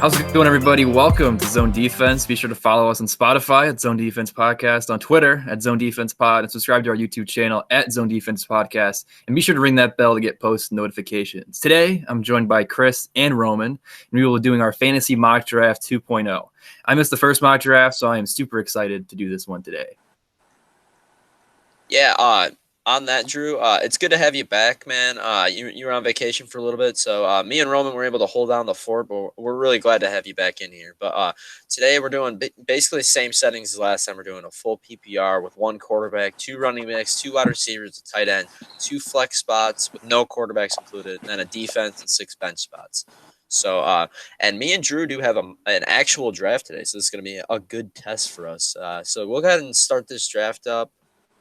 How's it going, everybody? Welcome to Zone Defense. Be sure to follow us on Spotify at Zone Defense Podcast, on Twitter at Zone Defense Pod, and subscribe to our YouTube channel at Zone Defense Podcast. And be sure to ring that bell to get post notifications. Today, I'm joined by Chris and Roman, and we will be doing our Fantasy Mock Draft 2.0. I missed the first mock draft, so I am super excited to do this one today. Yeah, on that, Drew, it's good to have you back, man. You were on vacation for a little bit, so me and Roman were able to hold down the fort, but we're really glad to have you back in here. But today we're doing basically the same settings as last time. We're doing a full PPR with one quarterback, two running backs, two wide receivers, a tight end, two flex spots with no quarterbacks included, and then a defense and 6 bench spots. So, and me and Drew do have an actual draft today, so this is going to be a good test for us. So we'll go ahead and start this draft up.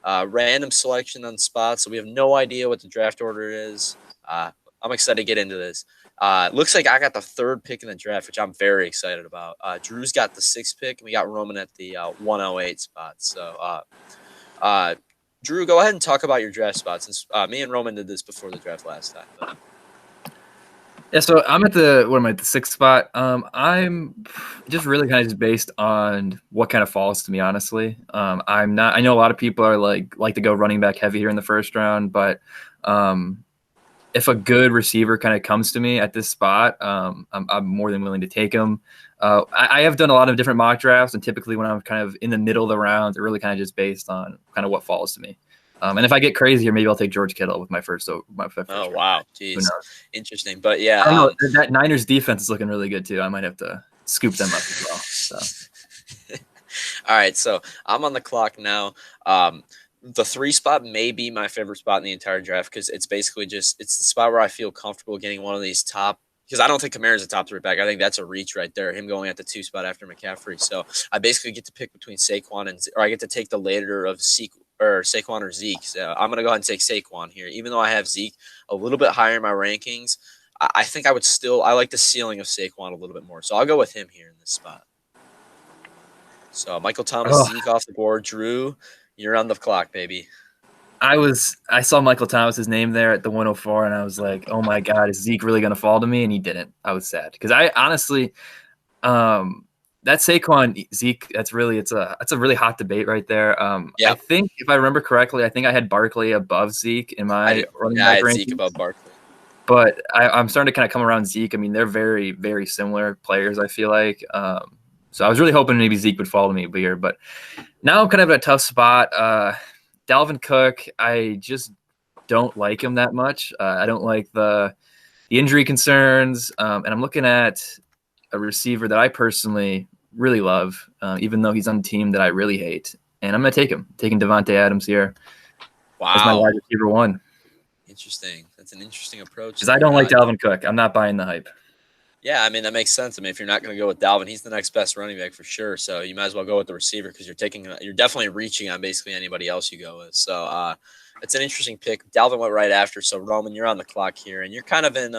Random selection on spots, so we have no idea what the draft order is. I'm excited to get into this. Looks like I got the 3rd pick in the draft, which I'm very excited about. Drew's got the 6th pick, and we got Roman at the 108 spot. So, Drew, go ahead and talk about your draft spots. Since me and Roman did this before the draft last time. But. Yeah, so I'm at the 6th spot. I'm just really kind of just based on what kind of falls to me, honestly. I'm not. I know a lot of people are like to go running back heavy here in the first round, but if a good receiver kind of comes to me at this spot, I'm more than willing to take him. I have done a lot of different mock drafts, and typically when I'm kind of in the middle of the rounds, they're really kind of just based on kind of what falls to me. And if I get crazier, maybe I'll take George Kittle with my first. Oh, wow. Jeez. Interesting. But yeah. I don't know. That Niners defense is looking really good too. I might have to scoop them up as well. So. All right. So I'm on the clock now. The 3 spot may be my favorite spot in the entire draft because it's basically it's the spot where I feel comfortable getting one of these top. Because I don't think Kamara's a top 3 back. I think that's a reach right there, him going at the 2 spot after McCaffrey. So I basically get to pick between Saquon or I get to take the later of Saquon or Zeke. So I'm going to go ahead and take Saquon here. Even though I have Zeke a little bit higher in my rankings, I think I like the ceiling of Saquon a little bit more. So I'll go with him here in this spot. So Michael Thomas, Zeke off the board. Drew, you're on the clock, baby. I saw Michael Thomas's name there at the 104, and I was like, oh my God, is Zeke really going to fall to me? And he didn't. I was sad because I honestly, that Saquon Zeke, it's a really hot debate right there. I think if I remember correctly, I think I had Barkley above Zeke in my running back ranking. Zeke above Barkley. But I'm starting to kind of come around Zeke. I mean, they're very, very similar players, I feel like. So I was really hoping maybe Zeke would fall to me here. But now I'm kind of at a tough spot. Dalvin Cook, I just don't like him that much. I don't like the injury concerns. And I'm looking at a receiver that I personally really love, even though he's on a team that I really hate. And I'm going to take him. Taking Devontae Adams here. Wow. As my wide receiver 1. Interesting. That's an interesting approach. Because I don't like Dalvin Cook. I'm not buying the hype. Yeah, I mean, that makes sense. I mean, if you're not going to go with Dalvin, he's the next best running back for sure. So you might as well go with the receiver because you're definitely reaching on basically anybody else you go with. So it's an interesting pick. Dalvin went right after. So Roman, you're on the clock here, and you're kind of in.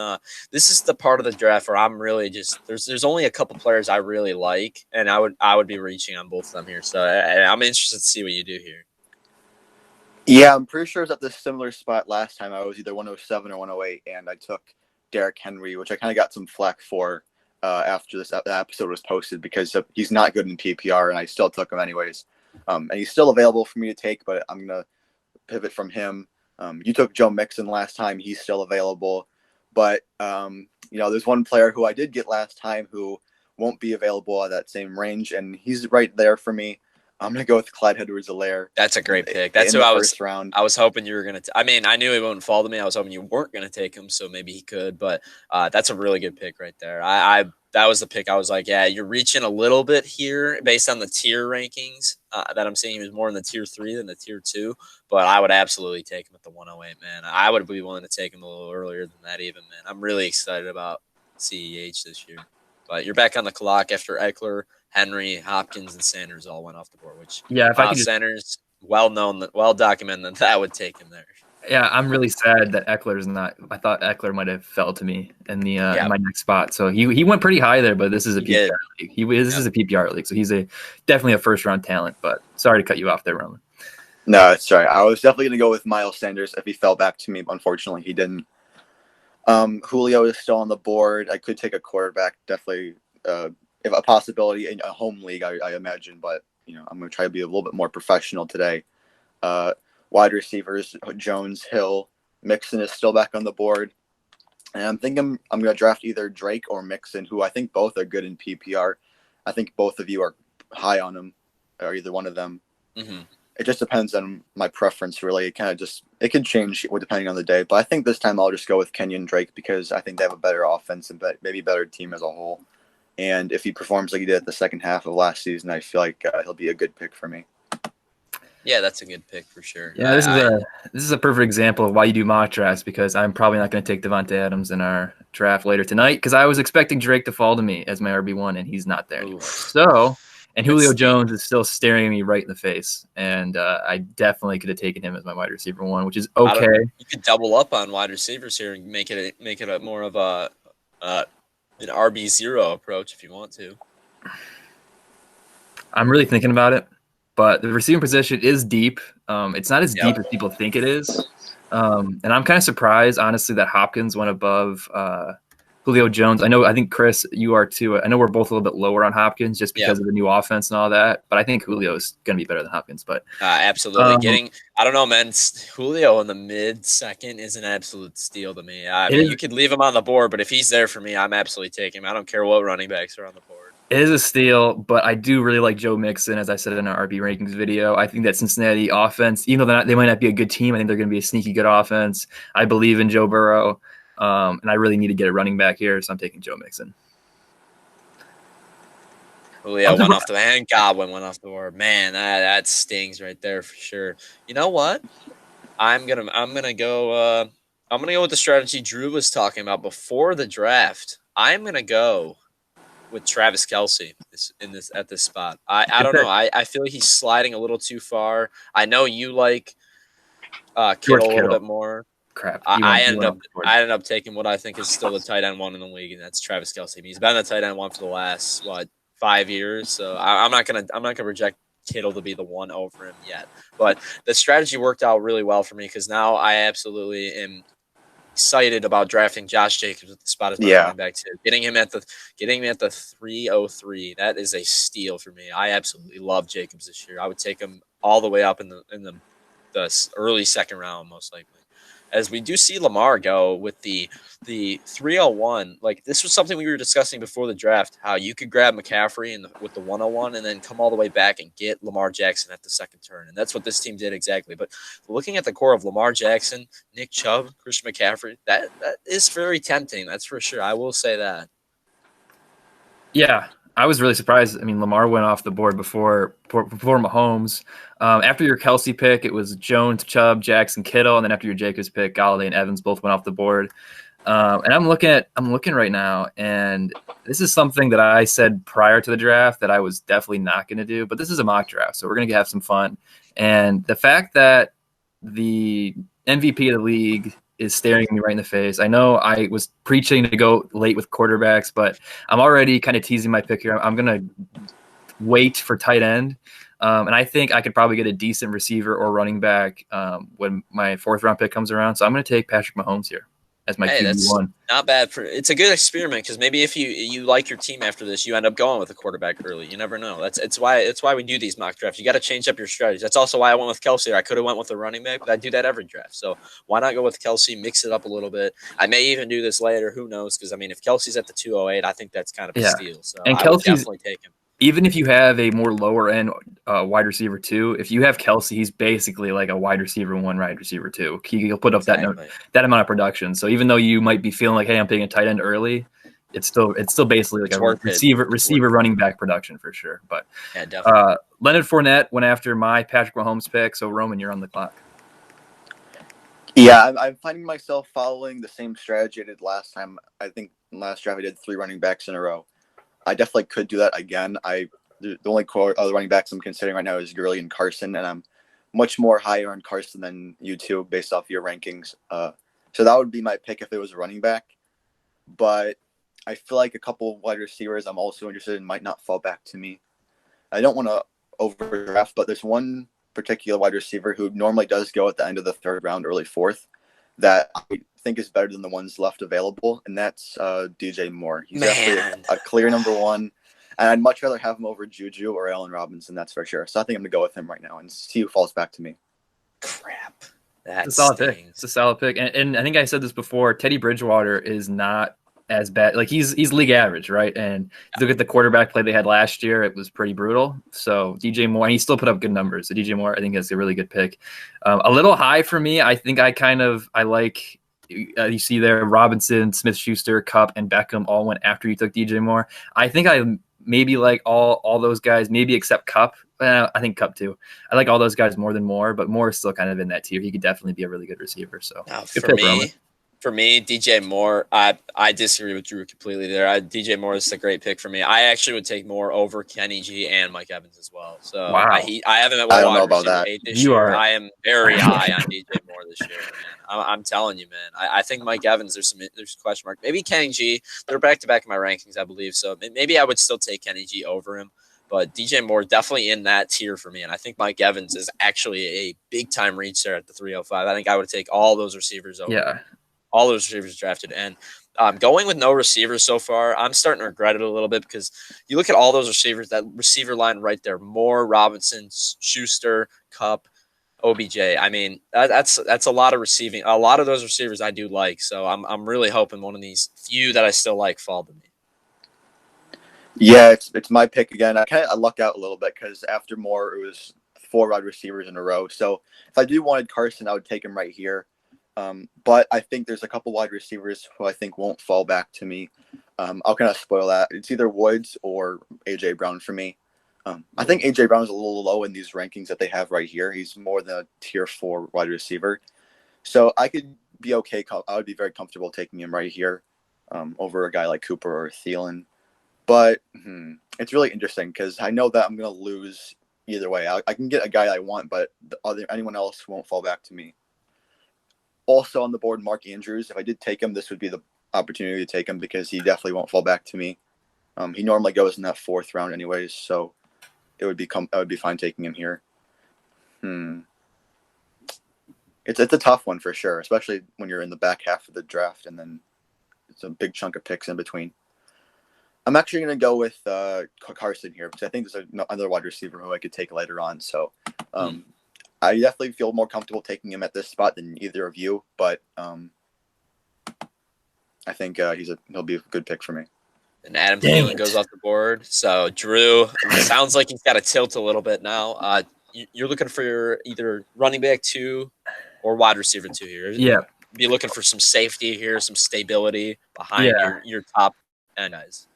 This is the part of the draft where I'm really just there's only a couple players I really like, and I would be reaching on both of them here. So I'm interested to see what you do here. Yeah, I'm pretty sure it was at this similar spot last time. I was either 107 or 108, and I took Derrick Henry, which I kind of got some flack for after this episode was posted because he's not good in PPR, and I still took him anyways. And he's still available for me to take, but I'm going to pivot from him. You took Joe Mixon last time. He's still available. But, there's one player who I did get last time who won't be available at that same range, and he's right there for me. I'm going to go with Clyde Edwards-Helaire. That's a great pick. That's who I was hoping you were going to – I mean, I knew he wouldn't fall to me. I was hoping you weren't going to take him, so maybe he could. But that's a really good pick right there. That was the pick. I was like, yeah, you're reaching a little bit here based on the tier rankings that I'm seeing. He was more in the tier 3 than the tier 2. But I would absolutely take him at the 108, man. I would be willing to take him a little earlier than that even, man. I'm really excited about CEH this year. But you're back on the clock after Eckler, Henry, Hopkins, and Sanders all went off the board. Which if I could Sanders, well known, well documented, that I would take him there. Yeah, I'm really sad that Eckler's not. I thought Eckler might have fell to me in the in my next spot. So he went pretty high there, but this is a PPR league. This is a PPR league, so he's definitely a first round talent. But sorry to cut you off there, Roman. No, it's all right. I was definitely going to go with Miles Sanders if he fell back to me. But unfortunately, he didn't. Julio is still on the board. I could take a quarterback. Definitely if a possibility in a home league, I imagine. But I'm going to try to be a little bit more professional today. Wide receivers: Jones, Hill, Mixon is still back on the board, and I'm thinking I'm going to draft either Drake or Mixon, who I think both are good in PPR. I think both of you are high on them, or either one of them. Mm-hmm. It just depends on my preference, really. It can change depending on the day. But I think this time I'll just go with Kenyon Drake because I think they have a better offense and maybe better team as a whole. And if he performs like he did at the second half of last season, I feel like he'll be a good pick for me. Yeah, that's a good pick for sure. Yeah, this is a perfect example of why you do mock drafts, because I'm probably not going to take Devontae Adams in our draft later tonight because I was expecting Drake to fall to me as my RB1, and he's not there anymore. So, and Julio Jones is still staring at me right in the face, and I definitely could have taken him as my wide receiver 1, which is okay. You could double up on wide receivers here and make it a more of an RB0 approach if you want to. I'm really thinking about it, but the receiving position is deep. It's not as deep as people think it is. And I'm kind of surprised, honestly, that Hopkins went above Julio Jones. I think, Chris, you are too. I know we're both a little bit lower on Hopkins just because of the new offense and all that, but I think Julio is going to be better than Hopkins. But absolutely. I don't know, man. Julio in the mid-second is an absolute steal to me. I mean, you could leave him on the board, but if he's there for me, I'm absolutely taking him. I don't care what running backs are on the board. It is a steal, but I do really like Joe Mixon, as I said in our RB rankings video. I think that Cincinnati offense, even though they might not be a good team, I think they're going to be a sneaky good offense. I believe in Joe Burrow, and I really need to get a running back here, so I'm taking Joe Mixon. Julio went off the hand. Godwin went off the board. Man, that stings right there for sure. You know what? I'm gonna go with the strategy Drew was talking about before the draft. I'm gonna go with Travis Kelce at this spot. I don't know. I feel like he's sliding a little too far. I know you like Kittle a little bit more. Crap. I ended up taking what I think is still the tight end 1 in the league, and that's Travis Kelce. I mean, he's been the tight end 1 for the last 5 years. So I'm not gonna reject Kittle to be the 1 over him yet. But the strategy worked out really well for me because now I absolutely am excited about drafting Josh Jacobs at the spot as my running back too. Getting him at the 303. That is a steal for me. I absolutely love Jacobs this year. I would take him all the way up in the early second round, most likely. As we do see Lamar go with the 301, like this was something we were discussing before the draft, how you could grab McCaffrey with the 101 and then come all the way back and get Lamar Jackson at the second turn. And that's what this team did exactly. But looking at the core of Lamar Jackson, Nick Chubb, Christian McCaffrey, that is very tempting. That's for sure. I will say that. Yeah. I was really surprised. I mean, Lamar went off the board before Mahomes. After your Kelce pick, it was Jones, Chubb, Jackson, Kittle, and then after your Jacobs pick, Golladay and Evans both went off the board. And I'm looking right now, and this is something that I said prior to the draft that I was definitely not going to do. But this is a mock draft, so we're going to have some fun. And the fact that the MVP of the league is staring me right in the face. I know I was preaching to go late with quarterbacks, but I'm already kind of teasing my pick here. I'm going to wait for tight end. And I think I could probably get a decent receiver or running back when my 4th round pick comes around. So I'm going to take Patrick Mahomes here as my QB1. Not bad. It's a good experiment because maybe if you like your team after this, you end up going with a quarterback early. You never know. It's why we do these mock drafts. You got to change up your strategies. That's also why I went with Kelce. I could have went with a running back, but I do that every draft. So why not go with Kelce, mix it up a little bit? I may even do this later. Who knows? Because, I mean, if Kelce's at the 208, I think that's kind of a steal. So and I would definitely take him. Even if you have a more lower end wide receiver 2, if you have Kelce, he's basically like a wide receiver 1, wide receiver 2. He'll put up that amount of production. So even though you might be feeling like, hey, I'm taking a tight end early, it's still basically like a receiver running back production for sure. But yeah, definitely. Leonard Fournette went after my Patrick Mahomes pick. So Roman, you're on the clock. Yeah, I'm finding myself following the same strategy I did last time. I think last draft I did 3 running backs in a row. I definitely could do that again. The only other running backs I'm considering right now is Gurley and Carson, and I'm much more higher on Carson than you two based off your rankings. So that would be my pick if it was a running back. But I feel like a couple of wide receivers I'm also interested in might not fall back to me. I don't want to overdraft, but there's one particular wide receiver who normally does go at the end of the 3rd round, early 4th, that I think is better than the ones left available, and that's DJ Moore. He's Man. definitely a clear number one, and I'd much rather have him over Juju or Allen Robinson. That's for sure. So I think I'm gonna go with him right now and see who falls back to me. Crap. That It's a solid stings. pick. It's a solid pick, and I think I said this before. Teddy Bridgewater is not as bad. Like he's league average, right? And if you look at the quarterback play they had last year, it was pretty brutal. So DJ Moore, and he still put up good numbers. So DJ Moore, I think, is a really good pick. A little high for me. I think I like. You see there, Robinson, Smith-Schuster, Kupp, and Beckham all went after you took DJ Moore. I think I maybe like all those guys, maybe except Kupp. I think Kupp too. I like all those guys more than Moore, but Moore is still kind of in that tier. He could definitely be a really good receiver. So good pick, Roman. For me, DJ Moore, I disagree with Drew completely there. DJ Moore is a great pick for me. I actually would take Moore over Kenny G and Mike Evans as well. So wow. I haven't met I don't know about that. This year. I am very high on DJ Moore this year, man. I'm telling you, man. I think Mike Evans, there's a question mark. Maybe Kenny G. They're back to back in my rankings, I believe. So maybe I would still take Kenny G over him. But DJ Moore definitely in that tier for me. And I think Mike Evans is actually a big-time reach there at the 305. I think I would take all those receivers over. Yeah. All those receivers drafted. And going with no receivers so far, I'm starting to regret it a little bit because you look at all those receivers, that receiver line right there, Moore, Robinson, Schuster, Kupp, OBJ. I mean, that's a lot of receiving. A lot of those receivers I do like. So I'm really hoping one of these few that I still like fall to me. Yeah, it's my pick again. I lucked out a little bit because after Moore, it was 4 wide receivers in a row. So if I do wanted Carson, I would take him right here. But I think there's a couple wide receivers who I think won't fall back to me. I'll kind of spoil that. It's either Woods or A.J. Brown for me. I think A.J. Brown is a little low in these rankings that they have right here. He's more than a tier 4 wide receiver. So I could be okay. I would be very comfortable taking him right here over a guy like Cooper or Thielen. But it's really interesting because I know that I'm going to lose either way. I can get a guy I want, but anyone else won't fall back to me. Also on the board, Mark Andrews. If I did take him, this would be the opportunity to take him because he definitely won't fall back to me. He normally goes in that 4th round anyways, so I would be fine taking him here. It's a tough one for sure, especially when you're in the back half of the draft and then it's a big chunk of picks in between. I'm actually going to go with Carson here because I think there's another wide receiver who I could take later on. So I definitely feel more comfortable taking him at this spot than either of you, but I think he'll be a good pick for me. And Adam Thielen goes off the board. So Drew, sounds like he's got a tilt a little bit now. You're looking for your either running back 2 or wide receiver 2 here. Yeah. Be looking for some safety here, some stability behind your top end guys.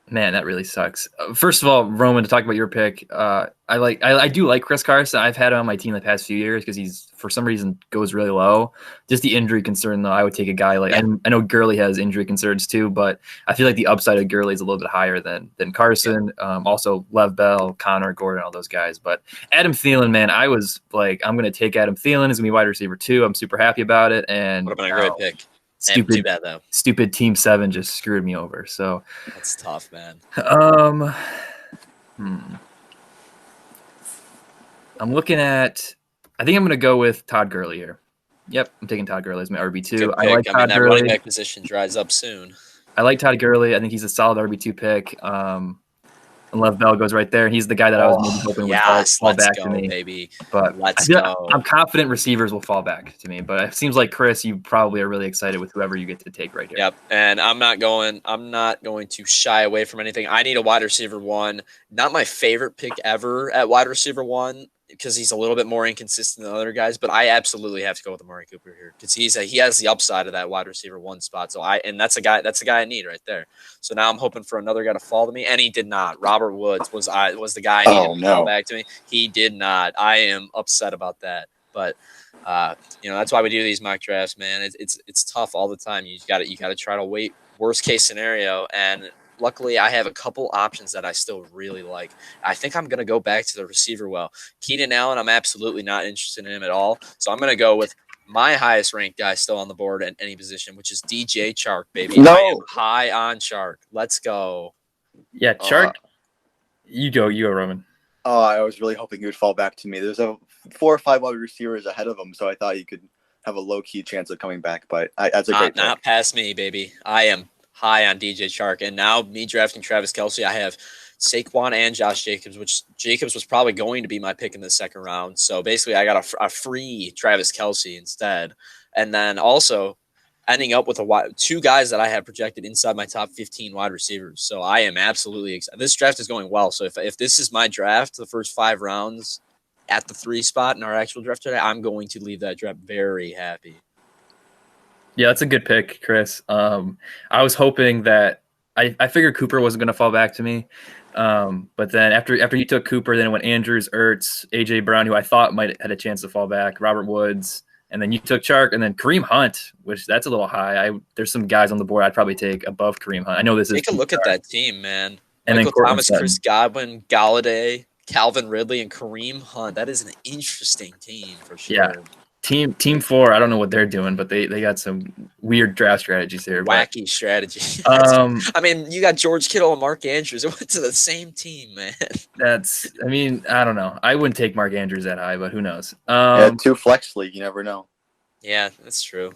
Man, that really sucks. First of all, Roman, to talk about your pick, I do like Chris Carson. I've had him on my team the past few years because he's for some reason goes really low. Just the injury concern though, I would take a guy like I know Gurley has injury concerns too, but I feel like the upside of Gurley is a little bit higher than Carson. Also Lev Bell, Connor Gordon, all those guys. But Adam Thielen, man, I was like, I'm gonna take Adam Thielen. He's gonna be wide receiver 2. I'm super happy about it. And would have been a great pick. Stupid, too bad though. Stupid Team 7 just screwed me over. So that's tough, man. I'm looking at. I think I'm going to go with Todd Gurley here. Yep, I'm taking Todd Gurley as my RB2. I like Todd Gurley. Running back position dries up soon. I like Todd Gurley. I think he's a solid RB2 pick. And Lev Bell goes right there. He's the guy that I was maybe hoping would fall back to me. Baby. But I'm confident receivers will fall back to me. But it seems like Chris, you probably are really excited with whoever you get to take right here. Yep. And I'm not going to shy away from anything. I need a wide receiver 1. Not my favorite pick ever at wide receiver 1 because he's a little bit more inconsistent than other guys. But I absolutely have to go with Amari Cooper here because he has the upside of that wide receiver 1 spot. So that's a guy I need right there. So now I'm hoping for another guy to fall to me, and he did not. Robert Woods was the guy I needed to fall back to me. He did not. I am upset about that. But that's why we do these mock drafts, man. It's tough all the time. You got to try to wait worst case scenario, and luckily I have a couple options that I still really like. I think I'm gonna go back to the receiver well. Keenan Allen, I'm absolutely not interested in him at all. So I'm gonna go with my highest ranked guy still on the board at any position, which is DJ Chark, baby. No. I am high on Chark. Let's go. Yeah, Chark. You go, Roman. I was really hoping he would fall back to me. There's 4 or 5 other receivers ahead of him, so I thought he could have a low key chance of coming back. But that's a great Not pick. past me, baby. I am high on DJ Chark, and now me drafting Travis Kelce, I have Saquon and Josh Jacobs, which Jacobs was probably going to be my pick in the second round. So basically, I got a free Travis Kelce instead, and then also ending up with two guys that I had projected inside my top 15 wide receivers. So I am absolutely excited. This draft is going well. So if this is my draft, the first 5 rounds at the 3 spot in our actual draft today, I'm going to leave that draft very happy. Yeah, that's a good pick, Chris. I was hoping that I figured Cooper wasn't going to fall back to me. But then after you took Cooper, then it went Andrews, Ertz, AJ Brown, who I thought might had a chance to fall back, Robert Woods, and then you took Chark, and then Kareem Hunt, which that's a little high. There's some guys on the board I'd probably take above Kareem Hunt. I know this is take a look at that team, man. And Michael then Thomas, Chris Godwin, Galladay, Calvin Ridley, and Kareem Hunt. That is an interesting team for sure. Yeah. Team 4, I don't know what they're doing, but they got some weird draft strategies here. Wacky strategy. I mean, you got George Kittle and Mark Andrews. It went to the same team, man. I don't know. I wouldn't take Mark Andrews that high, but who knows? Yeah, 2 flex league, you never know. Yeah, that's true.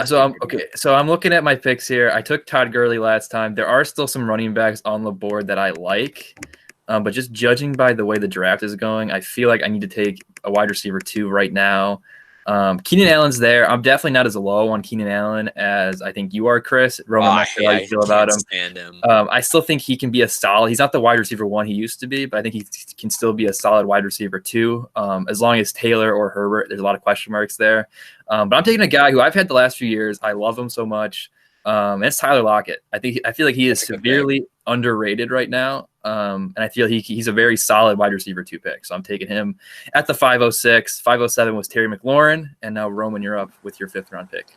So I'm looking at my picks here. I took Todd Gurley last time. There are still some running backs on the board that I like. But just judging by the way the draft is going, I feel like I need to take a wide receiver 2 right now. Keenan Allen's there. I'm definitely not as low on Keenan Allen as I think you are, Chris. Roman, I'm not sure how you feel about him. I still think he can be a solid. He's not the wide receiver 1 he used to be, but I think he can still be a solid wide receiver 2. As long as Taylor or Herbert, there's a lot of question marks there. But I'm taking a guy who I've had the last few years. I love him so much. And it's Tyler Lockett. I feel like he is severely underrated right now. And I feel he's a very solid wide receiver 2 pick. So I'm taking him at the 506. 507 was Terry McLaurin. And now, Roman, you're up with your 5th round pick.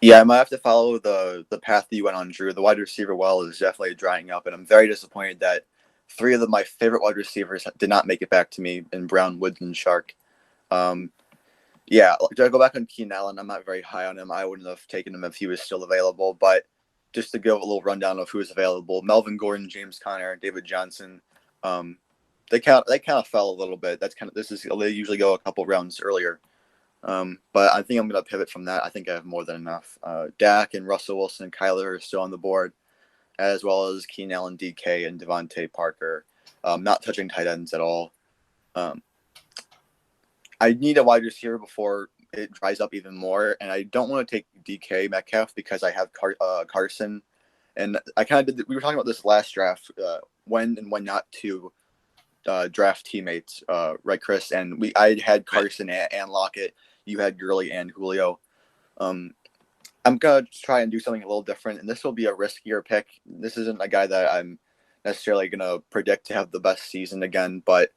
Yeah, I might have to follow the path that you went on, Drew. The wide receiver well is definitely drying up. And I'm very disappointed that 3 of my favorite wide receivers did not make it back to me in Brown, Woods, and Chark. Yeah, to go back on Keenan Allen, I'm not very high on him. I wouldn't have taken him if he was still available. But just to give a little rundown of who is available, Melvin Gordon, James Conner, David Johnson, they kind of fell a little bit. They usually go a couple rounds earlier. But I think I'm going to pivot from that. I think I have more than enough. Dak and Russell Wilson and Kyler are still on the board, as well as Keenan Allen, DK, and Devontae Parker. Not touching tight ends at all. I need a wide receiver before it dries up even more, and I don't want to take DK Metcalf because I have Carson, and I kind of we were talking about this last draft, when and when not to draft teammates, right, Chris? And I had Carson and Lockett, you had Gurley and Julio. I'm gonna try and do something a little different, and this will be a riskier pick. This isn't a guy that I'm necessarily gonna predict to have the best season again, but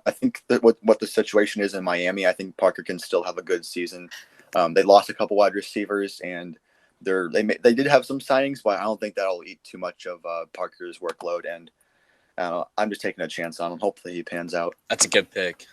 I think that what the situation is in Miami, I think Parker can still have a good season. They lost a couple wide receivers, and they did have some signings, but I don't think that'll eat too much of Parker's workload. And I'm just taking a chance on him. Hopefully, he pans out. That's a good pick.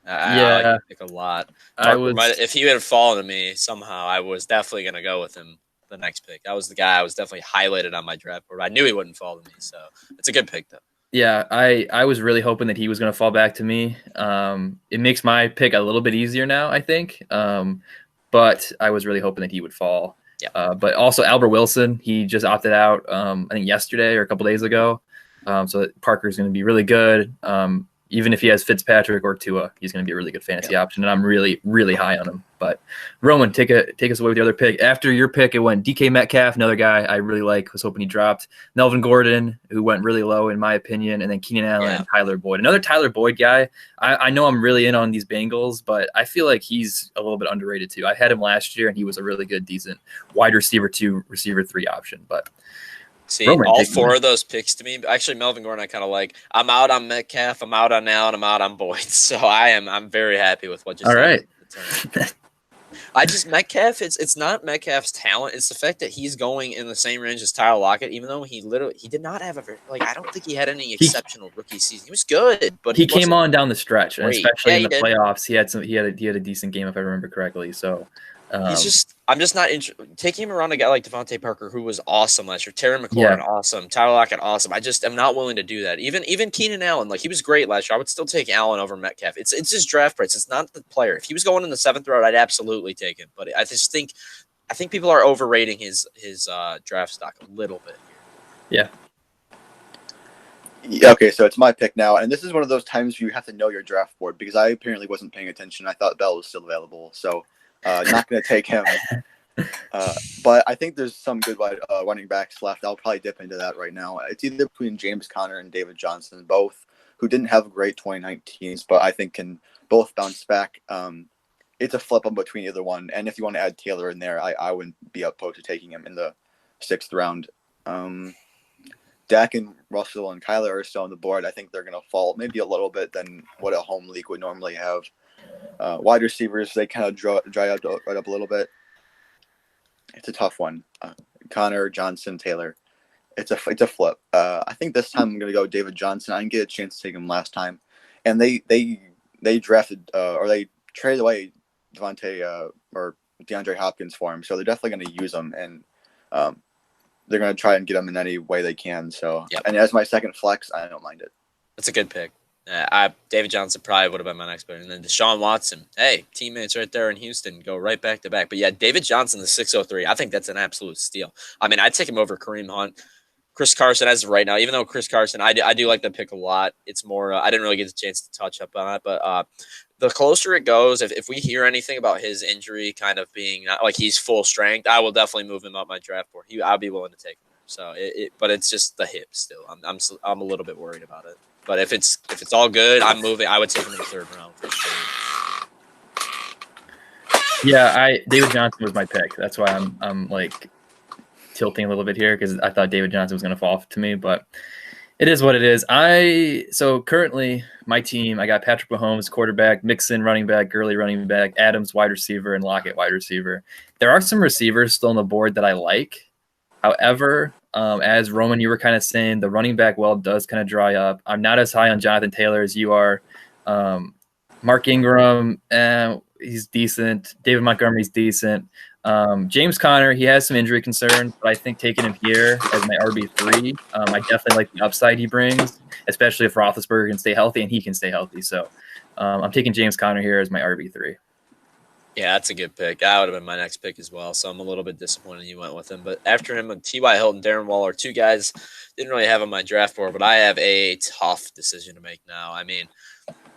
I like that pick a lot. If he had fallen to me somehow, I was definitely going to go with him the next pick. That was the guy I was definitely highlighted on my draft board. I knew he wouldn't fall to me, so it's a good pick, though. Yeah, I was really hoping that he was going to fall back to me. It makes my pick a little bit easier now, I think. But I was really hoping that he would fall. Yeah. But also Albert Wilson, he just opted out, I think yesterday or a couple days ago. So Parker's going to be really good. Even if he has Fitzpatrick or Tua, he's going to be a really good fantasy option, and I'm really, really high on him. But Roman, take us away with the other pick. After your pick, it went DK Metcalf, another guy I really like, was hoping he dropped. Melvin Gordon, who went really low in my opinion, and then Keenan Allen and Tyler Boyd. Another Tyler Boyd guy. I know I'm really in on these Bengals, but I feel like he's a little bit underrated too. I had him last year, and he was a really good, decent wide receiver 2, receiver 3 option. But see, all 4 of those picks to me, actually Melvin Gordon I kind of like. I'm out on Metcalf, I'm out on Allen, I'm out on Boyd. So I'm very happy with what just happened. All right. Metcalf, it's not Metcalf's talent, it's the fact that he's going in the same range as Tyler Lockett, even though he did not have I don't think he had any exceptional rookie season. He was good, but he came on down the stretch, and great. especially in the playoffs, he had a decent game if I remember correctly. So I'm just not taking him around a guy like Devontae Parker, who was awesome last year. Terry McLaurin, Yeah. awesome. Tyler Lockett, awesome. I just am not willing to do that. Even Keenan Allen, like he was great last year. I would still take Allen over Metcalf. It's his draft price. It's not the player. If he was going in the 7th round, I'd absolutely take him. But I think people are overrating his draft stock a little bit Yeah. Yeah, okay, so it's my pick now, and this is one of those times where you have to know your draft board because I apparently wasn't paying attention. I thought Bell was still available, so not going to take him. But I think there's some good running backs left. I'll probably dip into that right now. It's either between James Conner and David Johnson, both who didn't have great 2019s, but I think can both bounce back. It's a flip on between either one, and if you want to add Taylor in there, I wouldn't be opposed to taking him in the 6th round. Dak and Russell and Kyler are still on the board. I think they're going to fall maybe a little bit than what a home league would normally have. Wide receivers, they kind of dry up right up a little bit. It's a tough one. Connor, Johnson, Taylor. It's a flip. I think this time I'm going to go David Johnson. I didn't get a chance to take him last time, and they drafted or they traded away Devontae or DeAndre Hopkins for him, so they're definitely going to use him, and they're going to try and get him in any way they can. So, Yep. And as my second flex, I don't mind it. That's a good pick. David Johnson probably would have been my next pick. And then Deshaun Watson. Hey, teammates right there in Houston. Go right back to back. But yeah, David Johnson, the 603. I think that's an absolute steal. I mean, I'd take him over Kareem Hunt. Chris Carson as of right now, even though Chris Carson, I do like the pick a lot. It's more, I didn't really get the chance to touch up on it. But the closer it goes, if we hear anything about his injury kind of being not like he's full strength, I will definitely move him up my draft board. I'll be willing to take him. So, but it's just the hip still. I'm a little bit worried about it. But if it's all good, I'm moving. I would take him in the 3rd round for sure. Yeah, David Johnson was my pick. That's why I'm like tilting a little bit here because I thought David Johnson was going to fall to me, but it is what it is. So currently my team, I got Patrick Mahomes, quarterback, Mixon, running back, Gurley, running back, Adams, wide receiver, and Lockett, wide receiver. There are some receivers still on the board that I like. However, as Roman, you were kind of saying, the running back well does kind of dry up. I'm not as high on Jonathan Taylor as you are. Mark Ingram, he's decent. David Montgomery's decent. James Conner, he has some injury concerns, but I think taking him here as my RB3, I definitely like the upside he brings, especially if Roethlisberger can stay healthy and he can stay healthy. So I'm taking James Conner here as my RB3. Yeah, that's a good pick. That would have been my next pick as well. So I'm a little bit disappointed you went with him. But after him, T.Y. Hilton, Darren Waller, 2 guys didn't really have on my draft board, but I have a tough decision to make now. I mean,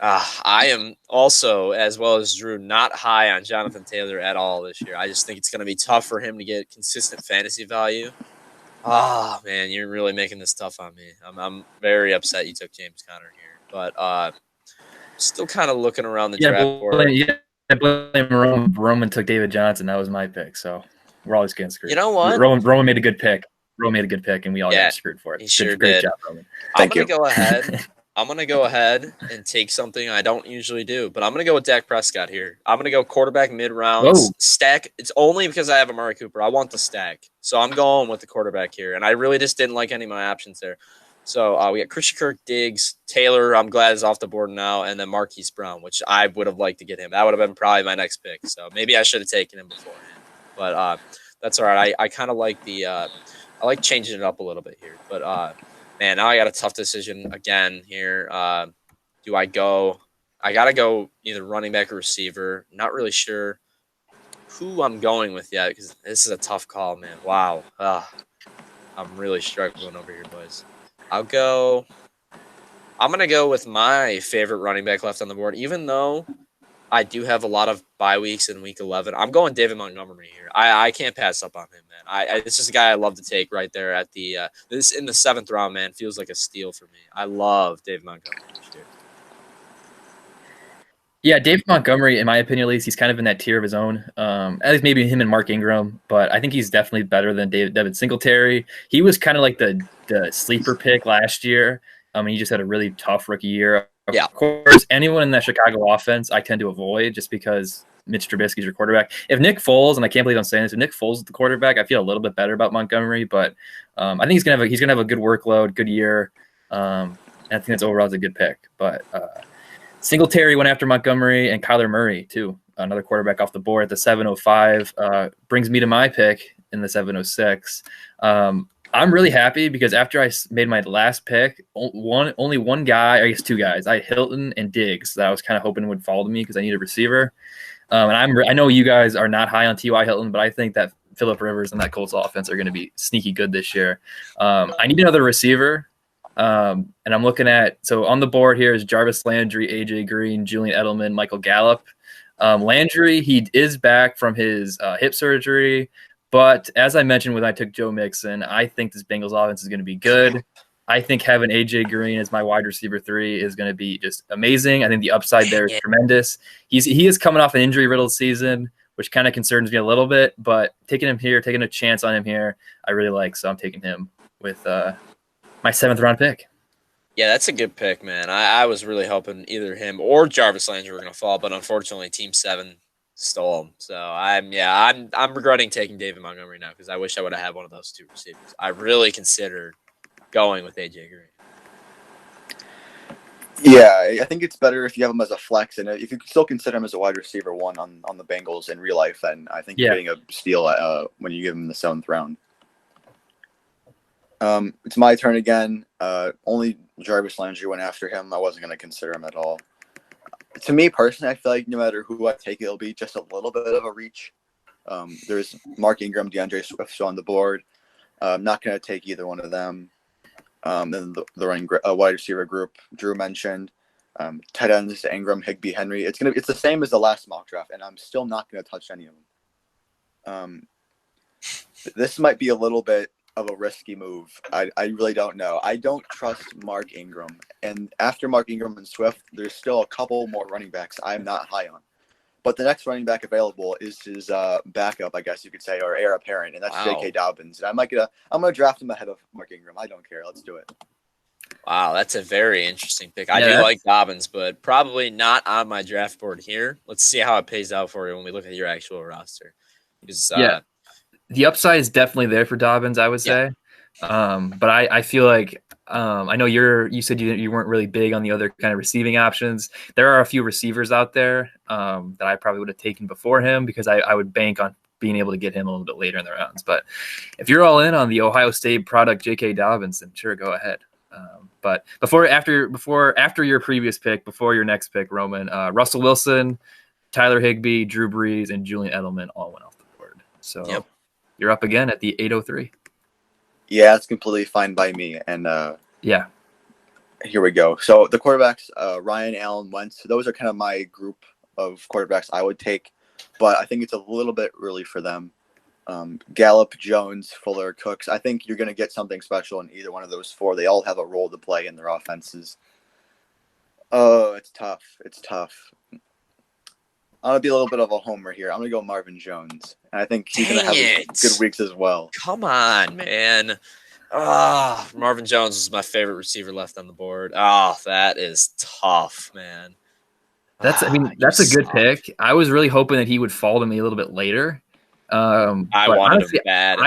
I am also, as well as Drew, not high on Jonathan Taylor at all this year. I just think it's going to be tough for him to get consistent fantasy value. Oh, man, you're really making this tough on me. I'm very upset you took James Conner here. But still kind of looking around the draft board. I blame Roman took David Johnson. That was my pick, so we're always getting screwed. You know what? Roman made a good pick. Roman made a good pick, and we all got screwed for it. He sure Great did. job, Roman. I'm going to go ahead and take something I don't usually do, but I'm going to go with Dak Prescott here. I'm going to go quarterback mid-rounds. Stack. It's only because I have Amari Cooper. I want the stack. So I'm going with the quarterback here, and I really just didn't like any of my options there. So we got Christian Kirk, Diggs, Taylor. I'm glad is off the board now, and then Marquise Brown, which I would have liked to get him. That would have been probably my next pick. So maybe I should have taken him beforehand, but that's all right. I kind of like I like changing it up a little bit here. But man, now I got a tough decision again here. Do I go? I gotta go either running back or receiver. Not really sure who I'm going with yet because this is a tough call, man. Wow, I'm really struggling over here, boys. I'm going to go with my favorite running back left on the board, even though I do have a lot of bye weeks in week 11. I'm going David Montgomery here. I can't pass up on him, man. It's just a guy I love to take right there at the this in the 7th round, man. Feels like a steal for me. I love David Montgomery this year. Yeah, David Montgomery, in my opinion, at least, he's kind of in that tier of his own. At least maybe him and Mark Ingram, but I think he's definitely better than Devin Singletary. He was kind of like the sleeper pick last year. He just had a really tough rookie year. Yeah. Of course, anyone in that Chicago offense, I tend to avoid just because Mitch Trubisky's your quarterback. If Nick Foles, and I can't believe I'm saying this, if Nick Foles is the quarterback, I feel a little bit better about Montgomery. But I think he's gonna have a good workload, good year. And I think that's overall a good pick. But Singletary went after Montgomery and Kyler Murray too. another quarterback off the board at the 705, brings me to my pick in the 706. I'm really happy because after I made my last pick, only one guy, I guess two guys, I had Hilton and Diggs that I was kind of hoping would fall to me because I need a receiver. And I know you guys are not high on T.Y. Hilton, but I think that Phillip Rivers and that Colts offense are going to be sneaky good this year. I need another receiver. And I'm looking at, so on the board here is Jarvis Landry, AJ Green, Julian Edelman, Michael Gallup. Landry, he is back from his hip surgery. But as I mentioned when I took Joe Mixon, I think this Bengals offense is going to be good. I think having AJ Green as my wide receiver 3 is going to be just amazing. I think the upside there is tremendous. He is coming off an injury-riddled season, which kind of concerns me a little bit. But taking a chance on him here, I really like. So I'm taking him with my 7th-round pick. Yeah, that's a good pick, man. I was really hoping either him or Jarvis Landry were going to fall, but unfortunately, Team 7 stole him. So I'm regretting taking David Montgomery now because I wish I would have had one of those 2 receivers. I really considered going with AJ Green. Yeah, I think it's better if you have him as a flex, and if you still consider him as a wide receiver 1 on the Bengals in real life, then I think you're getting a steal when you give him the 7th round. It's my turn again. Only Jarvis Landry went after him. I wasn't going to consider him at all. To me personally, I feel like no matter who I take, it'll be just a little bit of a reach. There's Mark Ingram, DeAndre Swift still on the board. I'm not going to take either one of them. Then the running wide receiver group Drew mentioned. Tight ends Ingram, Higbee, Henry. It's the same as the last mock draft, and I'm still not going to touch any of them. This might be a little bit of a risky move. I really don't know. I don't trust Mark Ingram. And after Mark Ingram and Swift, there's still a couple more running backs I'm not high on. But the next running back available is his backup, I guess you could say, or heir apparent, and that's J.K. Dobbins. And I'm gonna draft him ahead of Mark Ingram. I don't care. Let's do it. Wow, that's a very interesting pick. I do like Dobbins, but probably not on my draft board here. Let's see how it pays out for you when we look at your actual roster. Because, the upside is definitely there for Dobbins, I would say. But I feel like I know you said you weren't really big on the other kind of receiving options. There are a few receivers out there that I probably would have taken before him because I would bank on being able to get him a little bit later in the rounds. But if you're all in on the Ohio State product J.K. Dobbins, then sure, go ahead. But after your previous pick, before your next pick, Roman, Russell Wilson, Tyler Higbee, Drew Brees, and Julian Edelman all went off the board. So you're up again at the 803. Yeah, it's completely fine by me. And here we go. So the quarterbacks, Ryan, Allen, Wentz, those are kind of my group of quarterbacks I would take, but I think it's a little bit early for them. Gallup, Jones, Fuller, Cooks. I think you're going to get something special in either one of those 4. They all have a role to play in their offenses. Oh, it's tough. I'm going to be a little bit of a homer here. I'm going to go Marvin Jones. And I think he's going to have good weeks as well. Come on, man. Marvin Jones is my favorite receiver left on the board. That is tough, man. That's a good pick. I was really hoping that he would fall to me a little bit later. I wanted him bad.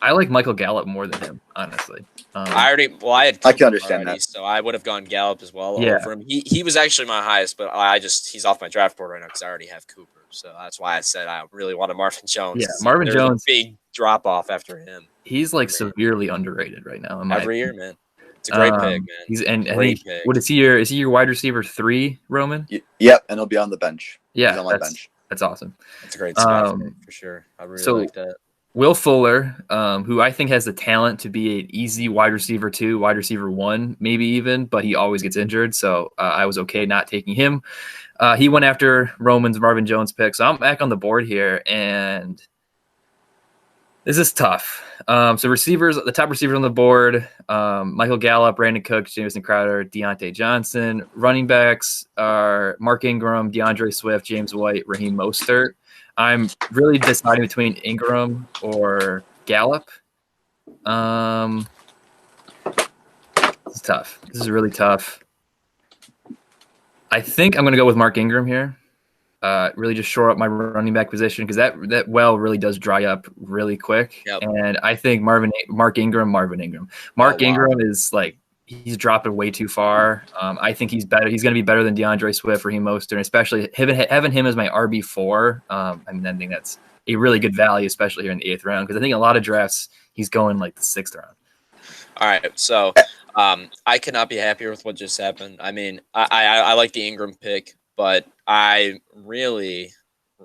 I like Michael Gallup more than him, honestly. I can understand that. So I would have gone Gallup as well Yeah. over him. He was actually my highest, but he's off my draft board right now because I already have Cooper. So that's why I said I really wanted Marvin Jones. Yeah, Marvin Jones, a big drop off after him. He's like severely underrated right now. Every year, man. It's a great pick, man. What is he? Is he your wide receiver 3, Roman? Yep, and he'll be on the bench. Yeah, he's on my bench. That's awesome. That's a great spot for sure. I really like that. Will Fuller, who I think has the talent to be an easy wide receiver 2, wide receiver 1, maybe even, but he always gets injured, so I was okay not taking him. He went after Roman's Marvin Jones pick, so I'm back on the board here, and this is tough. So receivers, the top receivers on the board, Michael Gallup, Brandon Cooks, Jamison Crowder, Deontay Johnson. Running backs are Mark Ingram, DeAndre Swift, James White, Raheem Mostert. I'm really deciding between Ingram or Gallup. This is tough. This is really tough. I think I'm going to go with Mark Ingram here. Really just shore up my running back position because that well really does dry up really quick. Yep. And I think Mark Ingram is like he's dropping way too far. I think he's better. He's going to be better than DeAndre Swift, Raheem Mostert, and especially having him as my RB4. I think that's a really good value, especially here in the 8th round, because I think a lot of drafts he's going like the 6th round. All right, so I could not be happier with what just happened. I mean, I like the Ingram pick, but I really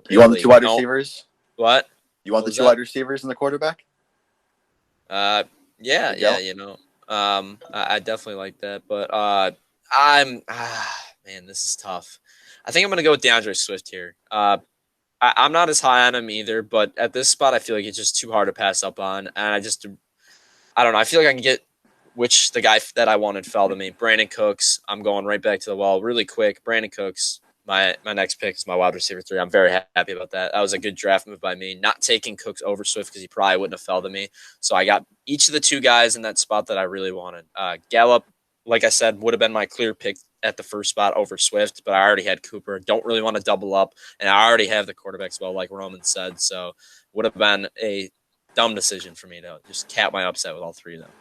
you want the 2 wide receivers? What? You want the 2 wide receivers and the quarterback? Yeah, I definitely like that, but man, this is tough. I think I'm gonna go with DeAndre Swift here. I'm not as high on him either, but at this spot, I feel like it's just too hard to pass up on, and I don't know. I feel like I can get the guy that I wanted fell to me. Brandon Cooks. I'm going right back to the well really quick. Brandon Cooks. My next pick is my wide receiver 3. I'm very happy about that. That was a good draft move by me. Not taking Cooks over Swift because he probably wouldn't have fell to me. So I got each of the 2 guys in that spot that I really wanted. Gallup, like I said, would have been my clear pick at the first spot over Swift, but I already had Cooper. Don't really want to double up, and I already have the quarterback as well, like Roman said. So would have been a dumb decision for me to just cap my upset with all 3 of them.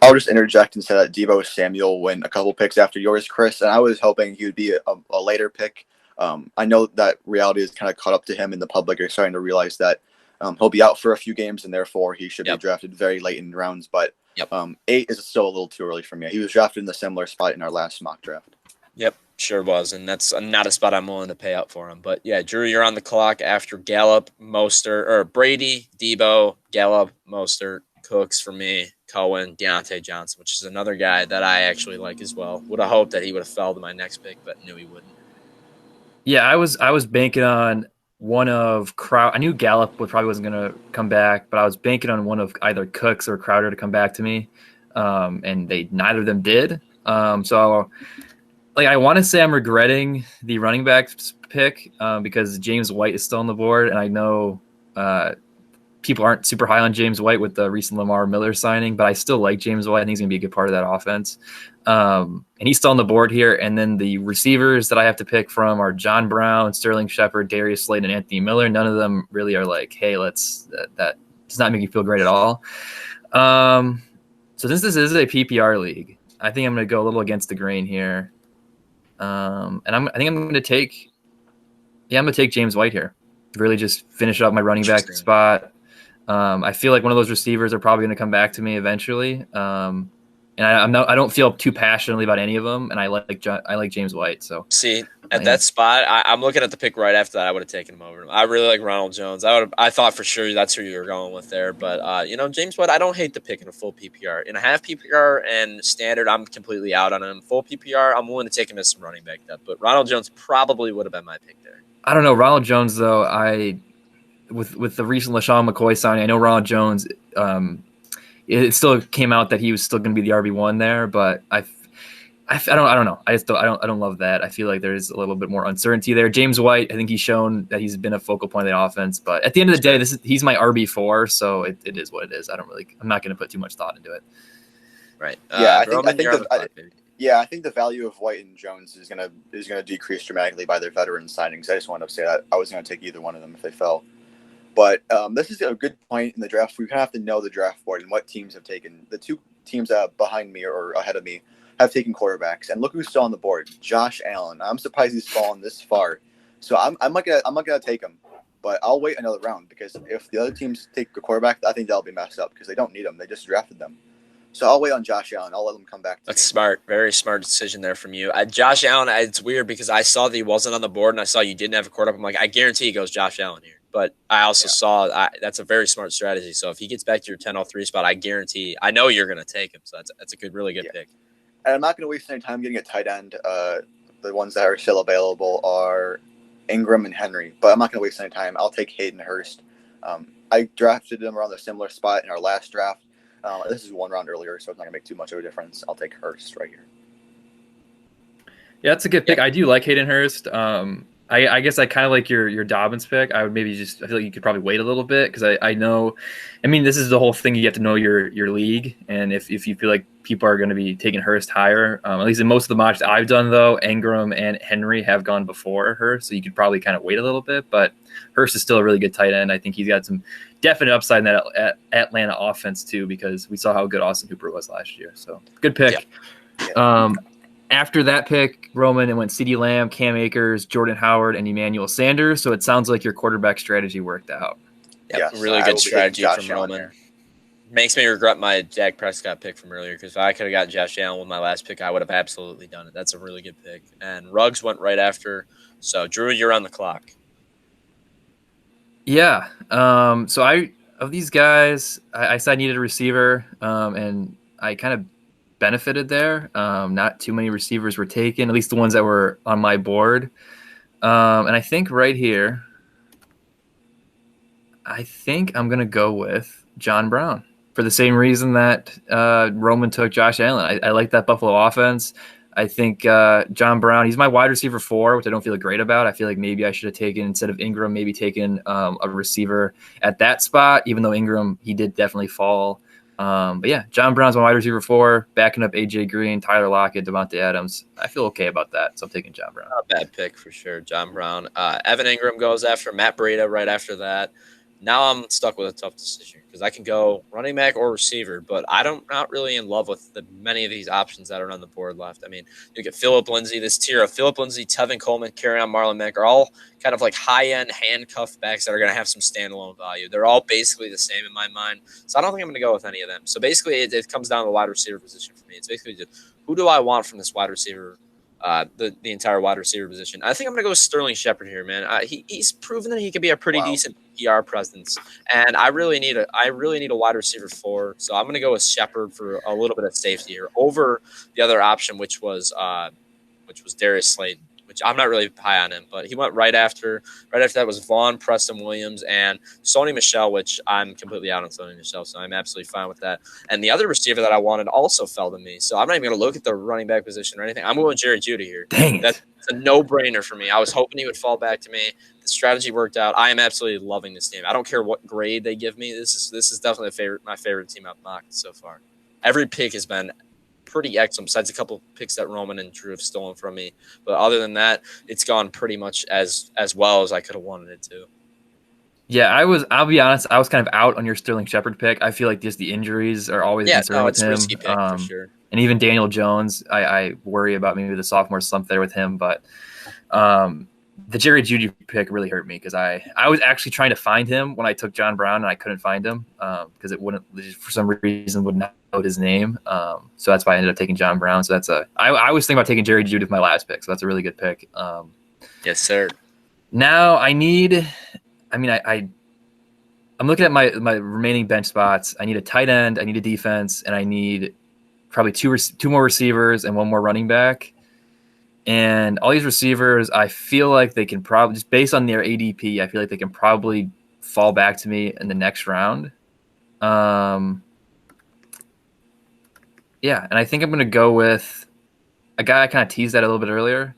I'll just interject and say that Deebo Samuel went a couple picks after yours, Chris, and I was hoping he would be a later pick. I know that reality is kind of caught up to him, and the public are starting to realize that he'll be out for a few games, and therefore he should be drafted very late in rounds. But 8 is still a little too early for me. He was drafted in the similar spot in our last mock draft. Yep, sure was, and that's not a spot I'm willing to pay up for him. But yeah, Drew, you're on the clock after Gallup, Mostert, or Brady, Deebo, Gallup, Mostert, Cooks for me, Cohen, Deontay Johnson, which is another guy that I actually like as well. Would have hoped that he would have fell to my next pick, but knew he wouldn't. Yeah, I was banking on one of Crowder. I knew Gallup probably wasn't going to come back, but I was banking on one of either Cooks or Crowder to come back to me, and neither of them did. So, like, I want to say I'm regretting the running back pick because James White is still on the board, and I know people aren't super high on James White with the recent Lamar Miller signing, but I still like James White. I think he's going to be a good part of that offense. And he's still on the board here. And then the receivers that I have to pick from are John Brown, Sterling Shepard, Darius Slayton, and Anthony Miller. None of them really are like, hey, that does not make you feel great at all. So since this is a PPR league, I think I'm going to go a little against the grain here. And I think I'm going to take James White here. Really just finish up my running back spot. I feel like one of those receivers are probably going to come back to me eventually. And I don't feel too passionately about any of them. And I like James White. So see at that spot, I'm looking at the pick right after that. I would have taken him over. I really like Ronald Jones. I thought for sure that's who you were going with there. But James White, I don't hate the pick in a full PPR. In a half PPR and standard, I'm completely out on him. Full PPR, I'm willing to take him as some running back depth. But Ronald Jones probably would have been my pick there. I don't know. Ronald Jones, though, with the recent LaShawn McCoy signing, I know Ronald Jones. It still came out that he was still going to be the RB1 there, but I don't know. I don't love that. I feel like there's a little bit more uncertainty there. James White, I think he's shown that he's been a focal point of the offense, but at the end of the day, he's my RB4, so it is what it is. I'm not going to put too much thought into it. Right. Yeah, I think the value of White and Jones is gonna decrease dramatically by their veteran signings. I just wanted to say that I was going to take either one of them if they fell. But this is a good point in the draft. We kind of have to know the draft board and what teams have taken. The 2 teams behind me or ahead of me have taken quarterbacks, and look who's still on the board: Josh Allen. I'm surprised he's fallen this far. So I'm not gonna take him, but I'll wait another round because if the other teams take a quarterback, I think they'll be messed up because they don't need them. They just drafted them. So I'll wait on Josh Allen. I'll let him come back to That's me. smart. Very smart decision there from you. Josh Allen, it's weird because I saw that he wasn't on the board and I saw you didn't have a quarterback. I'm like, I guarantee he goes Josh Allen here. But I also saw that's a very smart strategy. So if he gets back to your 10-03 spot, I know you're going to take him. So that's a really good pick. And I'm not going to waste any time getting a tight end. The ones that are still available are Ingram and Henry. But I'm not going to waste any time. I'll take Hayden Hurst. I drafted him around a similar spot in our last draft. This is 1 round earlier, so it's not going to make too much of a difference. I'll take Hurst right here. Yeah, that's a good pick. I do like Hayden Hurst. I guess I kind of like your Dobbins pick. I would maybe just I feel like you could probably wait a little bit because I know, I mean this is the whole thing. You have to know your league, and if you feel like people are going to be taking Hurst higher, at least in most of the mocks I've done though, Ingram and Henry have gone before Hurst, so you could probably kind of wait a little bit. But Hurst is still a really good tight end. I think he's got some definite upside in that Atlanta offense too because we saw how good Austin Hooper was last year. So good pick. Yeah. After that pick, Roman, it went CeeDee Lamb, Cam Akers, Jordan Howard, and Emmanuel Sanders. So it sounds like your quarterback strategy worked out. Yep, Yes, really I good will be strategy taking Josh from Allen Roman. here. Makes me regret my Dak Prescott pick from earlier because if I could have got Josh Allen with my last pick, I would have absolutely done it. That's a really good pick. And Ruggs went right after. So, Drew, you're on the clock. Yeah. So of these guys, I said I needed a receiver, and I kind of benefited there. Not too many receivers were taken, at least the ones that were on my board. And I think right here, I think I'm gonna go with John Brown for the same reason that Roman took Josh Allen. I like that Buffalo offense. I think John Brown, he's my wide receiver 4, which I don't feel great about. I feel like maybe I should have taken, instead of Ingram, maybe taken a receiver at that spot, even though Ingram, he did definitely fall. But yeah, John Brown's my wide receiver 4, backing up AJ Green, Tyler Lockett, Devontae Adams. I feel okay about that, so I'm taking John Brown. Not a bad pick for sure, John Brown. Evan Ingram goes after Matt Breida right after that. Now I'm stuck with a tough decision because I can go running back or receiver, but not really in love with many of these options that are on the board left. I mean, you get Phillip Lindsay, this tier of Phillip Lindsay, Tevin Coleman, Kerryon, Marlon Mack are all kind of like high-end handcuff backs that are going to have some standalone value. They're all basically the same in my mind, so I don't think I'm going to go with any of them. So basically, it comes down to the wide receiver position for me. It's basically just who do I want from this wide receiver the entire wide receiver position. I think I'm going to go with Sterling Shepard here, man. He's proven that he can be a pretty decent PR presence, and I really need a wide receiver 4. So I'm going to go with Shepard for a little bit of safety here over the other option, which was Darius Slayton, which I'm not really high on him, but he went right after. Right after that was Vaughn, Preston Williams, and Sony Michel, which I'm completely out on Sony Michel, so I'm absolutely fine with that. And the other receiver that I wanted also fell to me, so I'm not even going to look at the running back position or anything. I'm going with Jerry Jeudy here. Dang it. That's a no-brainer for me. I was hoping he would fall back to me. The strategy worked out. I am absolutely loving this team. I don't care what grade they give me. This is definitely my favorite team I've mocked so far. Every pick has been pretty excellent, besides a couple picks that Roman and Drew have stolen from me. But other than that, it's gone pretty much as well as I could have wanted it to. Yeah, I'll be honest, I was kind of out on your Sterling Shepard pick. I feel like just the injuries are always a concern with it's him. a risky pick for sure. And even Daniel Jones, I worry about maybe the sophomore slump there with him. But the Jerry Jeudy pick really hurt me because I was actually trying to find him when I took John Brown and I couldn't find him because it wouldn't, for some reason, would not know his name. So that's why I ended up taking John Brown. So I was thinking about taking Jerry Jeudy with my last pick. So that's a really good pick. Yes, sir. Now I'm looking at my remaining bench spots. I need a tight end, I need a defense, and I need probably two more receivers and one more running back. And all these receivers, I feel like they can probably, just based on their ADP, I feel like they can probably fall back to me in the next round. Yeah, and I think I'm going to go with a guy I kind of teased at a little bit earlier,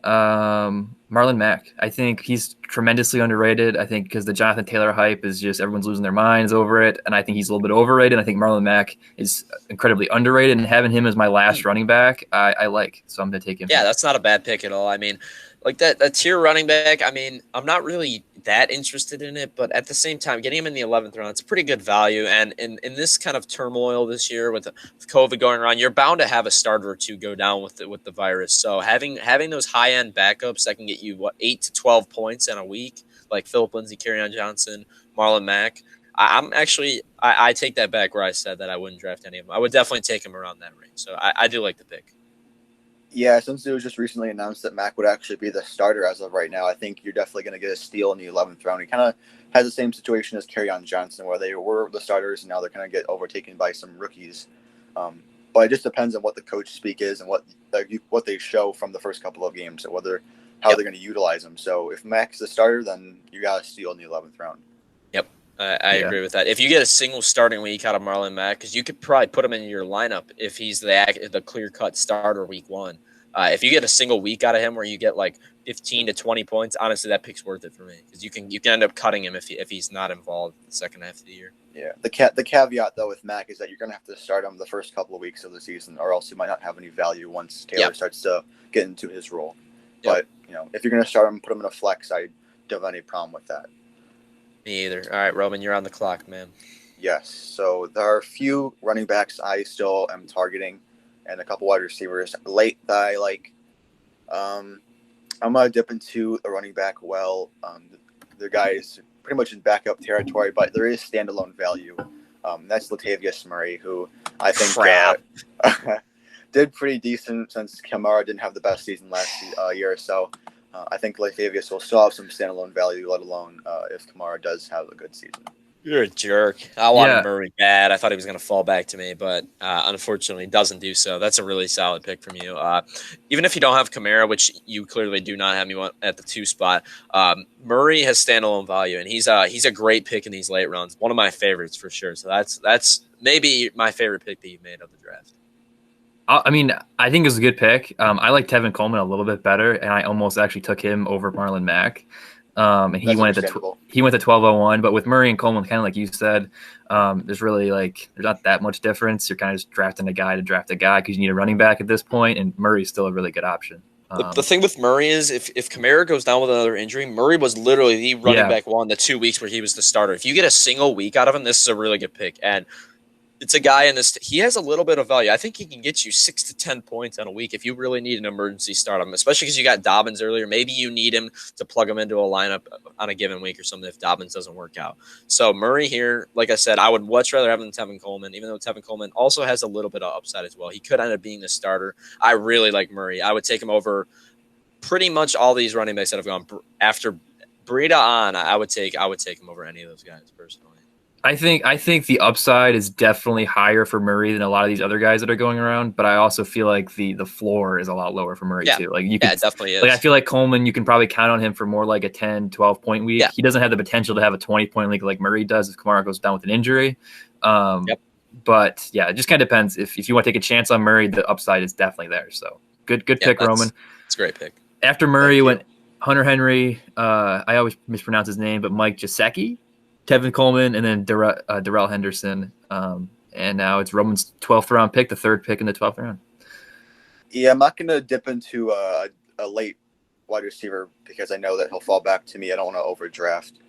Marlon Mack. I think he's tremendously underrated. I think because the Jonathan Taylor hype is just everyone's losing their minds over it, and I think he's a little bit overrated. I think Marlon Mack is incredibly underrated, and having him as my last running back, I like. So I'm going to take him. Yeah, that's not a bad pick at all. I mean, like that tier running back, I mean, I'm not really that interested in it, but at the same time, getting him in the 11th round, it's a pretty good value. And in this kind of turmoil this year with COVID going around, you're bound to have a starter or two go down with the virus. So having those high end backups that can get you 8 to 12 points in a week, like Phillip Lindsay, Kerryon Johnson, Marlon Mack, I take that back where I said that I wouldn't draft any of them. I would definitely take him around that range. So I do like the pick. Yeah, since it was just recently announced that Mack would actually be the starter as of right now, I think you're definitely going to get a steal in the 11th round. He kind of has the same situation as Kerryon Johnson, where they were the starters and now they're going to get overtaken by some rookies. But it just depends on what the coach speak is and what they show from the first couple of games, and how they're going to utilize him. So if Mack's the starter, then you got a steal in the 11th round. Yep. I agree with that. If you get a single starting week out of Marlon Mack, because you could probably put him in your lineup if he's the clear-cut starter week 1. If you get a single week out of him where you get like 15 to 20 points, honestly, that pick's worth it for me because you can end up cutting him if he's not involved the second half of the year. Yeah. The caveat though with Mac is that you're going to have to start him the first couple of weeks of the season, or else he might not have any value once Taylor starts to get into his role. But if you're going to start him, put him in a flex, I don't have any problem with that. Me either. All right, Roman, you're on the clock, man. Yes. So there are a few running backs I still am targeting, and a couple wide receivers late that I like. I'm gonna dip into the running back. The guy is pretty much in backup territory, but there is standalone value. That's Latavius Murray, who I think did pretty decent since Kamara didn't have the best season last year or so. I think Latavius will still have some standalone value, let alone if Kamara does have a good season. You're a jerk. I wanted Murray bad. I thought he was going to fall back to me, but unfortunately doesn't do so. That's a really solid pick from you. Even if you don't have Kamara, which you clearly do not have me at the 2 spot, Murray has standalone value, and he's a great pick in these late rounds. One of my favorites for sure. So that's maybe my favorite pick that you've made of the draft. I mean, I think it's a good pick. I like Tevin Coleman a little bit better, and I almost actually took him over Marlon Mack. And he went to 1201, but with Murray and Coleman, kind of like you said, there's really there's not that much difference. You're kind of just drafting a guy to draft a guy because you need a running back at this point, and Murray's still a really good option. The thing with Murray is if Kamara goes down with another injury, Murray was literally the running back one the 2 weeks where he was the starter. If you get a single week out of him, this is a really good pick. And it's a guy he has a little bit of value. I think he can get you 6 to 10 points on a week if you really need an emergency start on him, especially because you got Dobbins earlier. Maybe you need him to plug him into a lineup on a given week or something if Dobbins doesn't work out. So Murray here, like I said, I would much rather have him than Tevin Coleman, even though Tevin Coleman also has a little bit of upside as well. He could end up being the starter. I really like Murray. I would take him over pretty much all these running backs that have gone after Breida on. I would take him over any of those guys personally. I think the upside is definitely higher for Murray than a lot of these other guys that are going around, but I also feel like the floor is a lot lower for Murray too. It definitely is. I feel like Coleman, you can probably count on him for more like a 10, 12 point week. Yeah. He doesn't have the potential to have a 20-point week like Murray does if Kamara goes down with an injury. But yeah, it just kind of depends. If you want to take a chance on Murray, the upside is definitely there. So good pick, Roman. It's a great pick. After Murray went Hunter Henry. I always mispronounce his name, but Mike Gesicki, Tevin Coleman, and then Darrell Henderson. And now it's Roman's 12th round pick, the 3rd pick in the 12th round. Yeah, I'm not going to dip into a late wide receiver because I know that he'll fall back to me. I don't want to overdraft.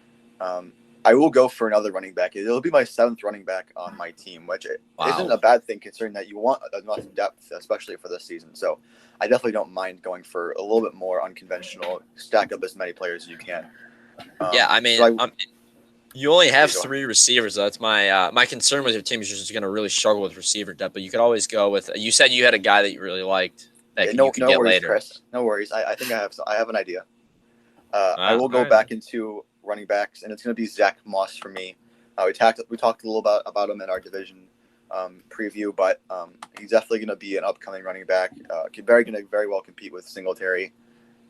I will go for another running back. It'll be my 7th running back on my team, which isn't a bad thing considering that you want enough depth, especially for this season. So I definitely don't mind going for a little bit more unconventional, stack up as many players as you can. You only have 3 receivers. That's my concern with your team is you're just going to really struggle with receiver depth. But you could always go with. You said you had a guy that you really liked that you could get worries, later. Chris. No worries. I think I have an idea. I will go back into running backs, and it's going to be Zach Moss for me. We talked a little about him in our division preview, but he's definitely going to be an upcoming running back. Going to very well compete with Singletary,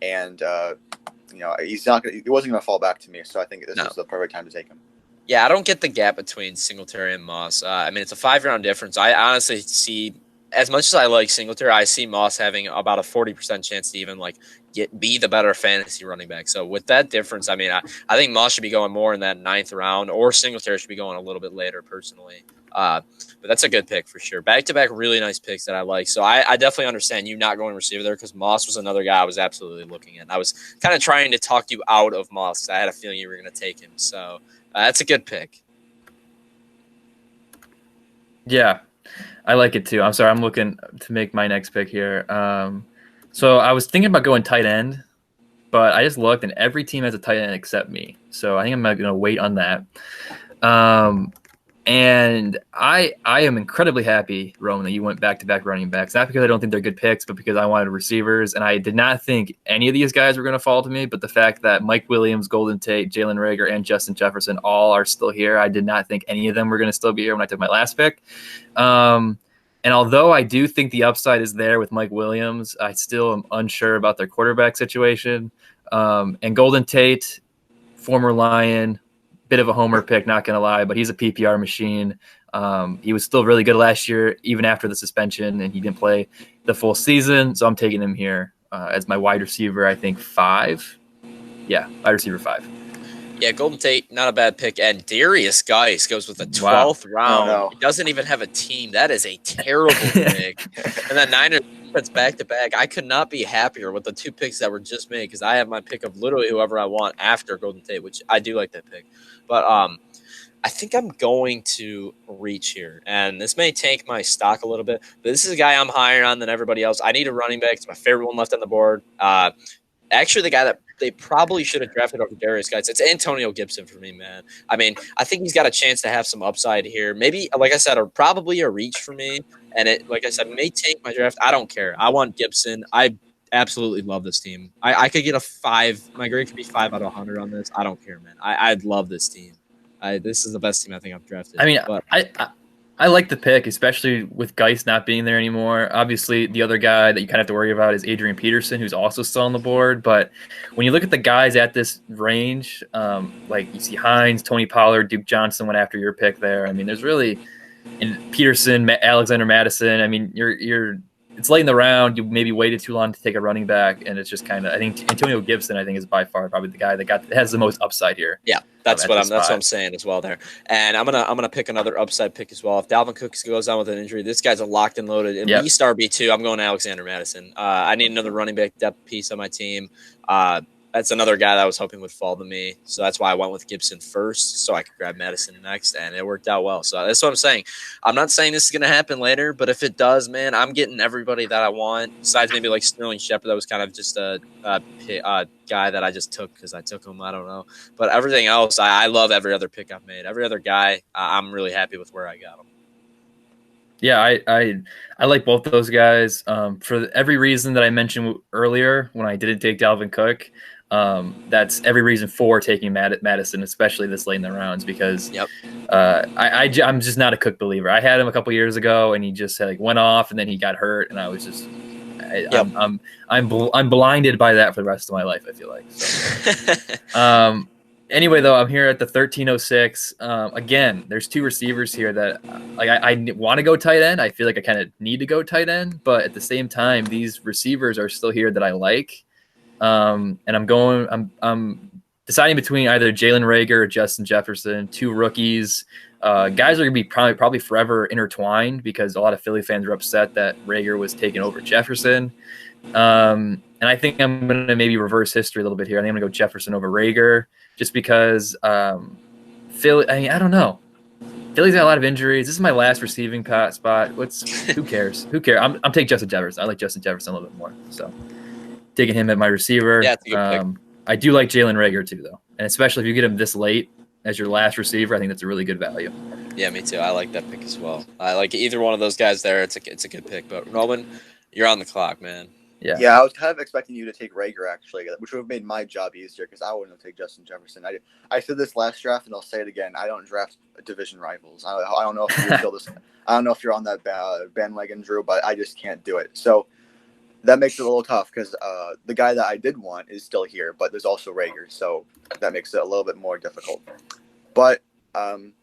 and he wasn't going to fall back to me. So I think this is the perfect time to take him. Yeah, I don't get the gap between Singletary and Moss. It's a 5-round difference. I honestly see, as much as I like Singletary, I see Moss having about a 40% chance to even be the better fantasy running back. So with that difference, I think Moss should be going more in that 9th round, or Singletary should be going a little bit later personally. But that's a good pick for sure. Back-to-back really nice picks that I like. So I definitely understand you not going receiver there because Moss was another guy I was absolutely looking at. I was kind of trying to talk you out of Moss. I had a feeling you were going to take him. So that's a good pick. Yeah, I like it too. I'm sorry. I'm looking to make my next pick here. So I was thinking about going tight end, but I just looked and every team has a tight end except me. So I think I'm going to wait on that. And I am incredibly happy, Roman, that you went back-to-back running backs. Not because I don't think they're good picks, but because I wanted receivers. And I did not think any of these guys were going to fall to me. But the fact that Mike Williams, Golden Tate, Jalen Reagor, and Justin Jefferson all are still here, I did not think any of them were going to still be here when I took my last pick. And although I do think the upside is there with Mike Williams, I still am unsure about their quarterback situation. And Golden Tate, former Lion, bit of a homer pick, not going to lie, but he's a PPR machine. He was still really good last year, even after the suspension, and he didn't play the full season. So I'm taking him here as my wide receiver, I think 5. Yeah, wide receiver 5. Yeah, Golden Tate, not a bad pick. And Darius Geis goes with the 12th round. Oh, no. He doesn't even have a team. That is a terrible pick. And then Niners defense back-to-back. I could not be happier with the 2 picks that were just made because I have my pick of literally whoever I want after Golden Tate, which I do like that pick. But I think I'm going to reach here. And this may tank my stock a little bit, but this is a guy I'm higher on than everybody else. I need a running back. It's my favorite one left on the board. Actually, the guy that they probably should have drafted over Darius Geis, it's Antonio Gibson for me, man. I mean, I think he's got a chance to have some upside here. Maybe, like I said, probably a reach for me. And it, like I said, may tank my draft. I don't care. I want Gibson. I absolutely love this team. I could get a 5. My grade could be 5 out of 100 on this. I don't care, man. I'd love this team. This is the best team I think I've drafted. I mean, but I like the pick, especially with Geis not being there anymore. Obviously, the other guy that you kind of have to worry about is Adrian Peterson, who's also still on the board. But when you look at the guys at this range, like you see Hines, Tony Pollard, Duke Johnson went after your pick there. I mean, there's really and Peterson, Alexander Madison. I mean, it's late in the round. You maybe waited too long to take a running back, and it's just kind of. I think Antonio Gibson, I think, is by far probably the guy that has the most upside here. Yeah, that's what I'm saying as well there. And I'm gonna pick another upside pick as well. If Dalvin Cook goes down with an injury, this guy's a locked and loaded at least RB2. I'm going to Alexander Madison. I need another running back depth piece on my team. That's another guy that I was hoping would fall to me. So that's why I went with Gibson first, so I could grab Madison next, and it worked out well. So that's what I'm saying. I'm not saying this is going to happen later, but if it does, man, I'm getting everybody that I want, besides maybe like Sterling Shepard. That was kind of just a guy that I just took because I took him. I don't know. But everything else, I love every other pick I've made. Every other guy, I'm really happy with where I got him. Yeah, I like both of those guys for every reason that I mentioned earlier when I didn't take Dalvin Cook. That's every reason for taking Madison, especially this late in the rounds, because I'm just not a Cook believer. I had him a couple years ago, and he just went off, and then he got hurt, and I was just I'm blinded by that for the rest of my life. I feel like. So. Anyway, though, I'm here at the 1306. Again, there's 2 receivers here that I want to go tight end. I feel like I kind of need to go tight end, but at the same time, these receivers are still here that I like. And I'm deciding between either Jalen Reagor or Justin Jefferson, 2 rookies. Guys are going to be probably forever intertwined because a lot of Philly fans are upset that Reagor was taken over Jefferson. And I think I'm going to maybe reverse history a little bit here. I think I'm going to go Jefferson over Reagor just because Philly, I don't know. Philly's got a lot of injuries. This is my last receiving spot. Who cares? Who cares? I'm taking Justin Jefferson. I like Justin Jefferson a little bit more. So taking him at my receiver. Yeah, it's a good pick. I do like Jalen Reagor too, though. And especially if you get him this late as your last receiver, I think that's a really good value. Yeah, me too. I like that pick as well. I like either one of those guys there. It's a good pick. But Roman, you're on the clock, man. Yeah, I was kind of expecting you to take Reagor, actually, which would have made my job easier because I wouldn't have taken Justin Jefferson. I said this last draft, and I'll say it again. I don't draft division rivals. I don't know if you're still this. I don't know if you're on that bandwagon, Drew, but I just can't do it. So that makes it a little tough because the guy that I did want is still here, but there's also Reagor, so that makes it a little bit more difficult. But I'm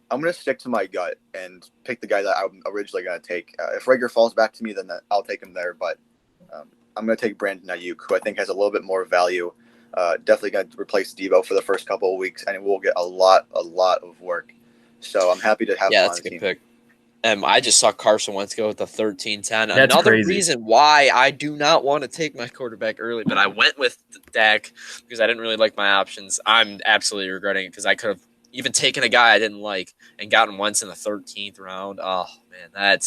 going to stick to my gut and pick the guy that I'm originally going to take. If Reagor falls back to me, then I'll take him there, but I'm going to take Brandon Ayuk, who I think has a little bit more value. Definitely going to replace Debo for the first couple of weeks, and we'll get a lot of work. So I'm happy to have him on the team. Yeah, that's a good pick. I just saw Carson Wentz go with the 13-10. That's Another crazy. reason why I do not want to take my quarterback early, but I went with Dak because I didn't really like my options. I'm absolutely regretting it because I could have even taken a guy I didn't like and gotten Wentz in the 13th round. Oh man, that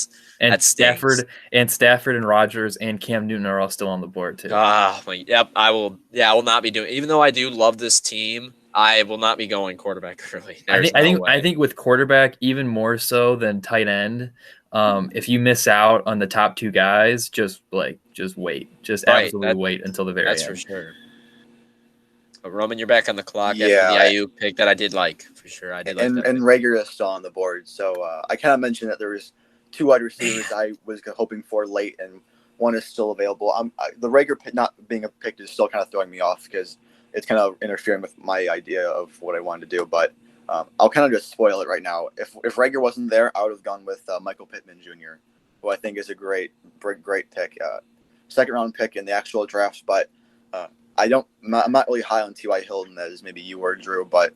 Stafford and Rodgers and Cam Newton are all still on the board too. Yep. I will not be doing. Even though I do love this team, I will not be going quarterback early. I think with quarterback even more so than tight end. If you miss out on the top 2 guys, just wait. Absolutely wait until the very end. That's for sure. But Roman, you're back on the clock Yeah, after the Ayuk pick that I did like for sure. I did like that. And Reagor is still on the board, so I kind of mentioned that there was 2 wide receivers I was hoping for late, and one is still available. The Reagor not being a pick is still kind of throwing me off because it's kind of interfering with my idea of what I wanted to do. But I'll kind of just spoil it right now. If Rager wasn't there, I would have gone with Michael Pittman Jr., who I think is a great pick, second round pick in the actual draft. But I'm not really high on T.Y. Hilton as maybe you were, Drew. But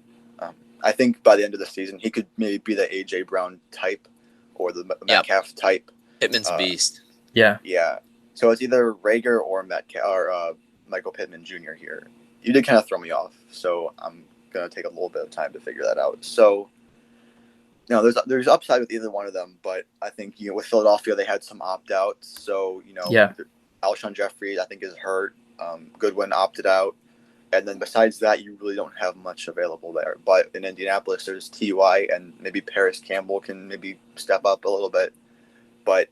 I think by the end of the season, he could maybe be the A.J. Brown type or the Metcalf type. Pittman's a beast. Yeah. Yeah. So it's either Rager or Metcalf or Michael Pittman Jr. here. You did kind of throw me off, so I'm gonna take a little bit of time to figure that out. So, there's upside with either one of them, but I think with Philadelphia they had some opt outs. So Alshon Jeffrey I think is hurt. Goodwin opted out, and then besides that you really don't have much available there. But in Indianapolis there's Ty and maybe Paris Campbell can maybe step up a little bit, but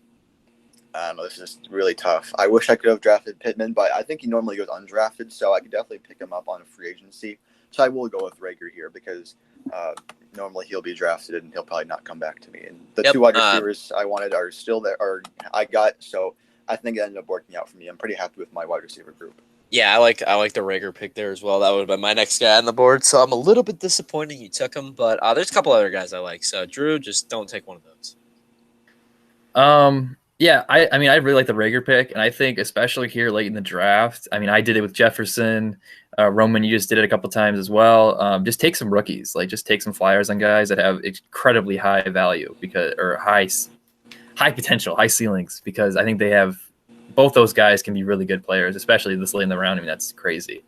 I don't know. This is really tough. I wish I could have drafted Pittman, but I think he normally goes undrafted, so I could definitely pick him up on a free agency. So I will go with Rager here because normally he'll be drafted and he'll probably not come back to me. And the two wide receivers I wanted are still there, or I got. So I think it ended up working out for me. I'm pretty happy with my wide receiver group. Yeah, I like the Rager pick there as well. That would have been my next guy on the board. So I'm a little bit disappointed you took him, but there's a couple other guys I like. So Drew, just don't take one of those. Yeah, I mean, I really like the Rager pick, and I think especially here late in the draft. I mean, I did it with Jefferson. Roman, you just did it a couple times as well. Just take some rookies, just take some flyers on guys that have incredibly high value or high potential, high ceilings, because I think they have both those guys can be really good players, especially this late in the round. I mean, that's crazy.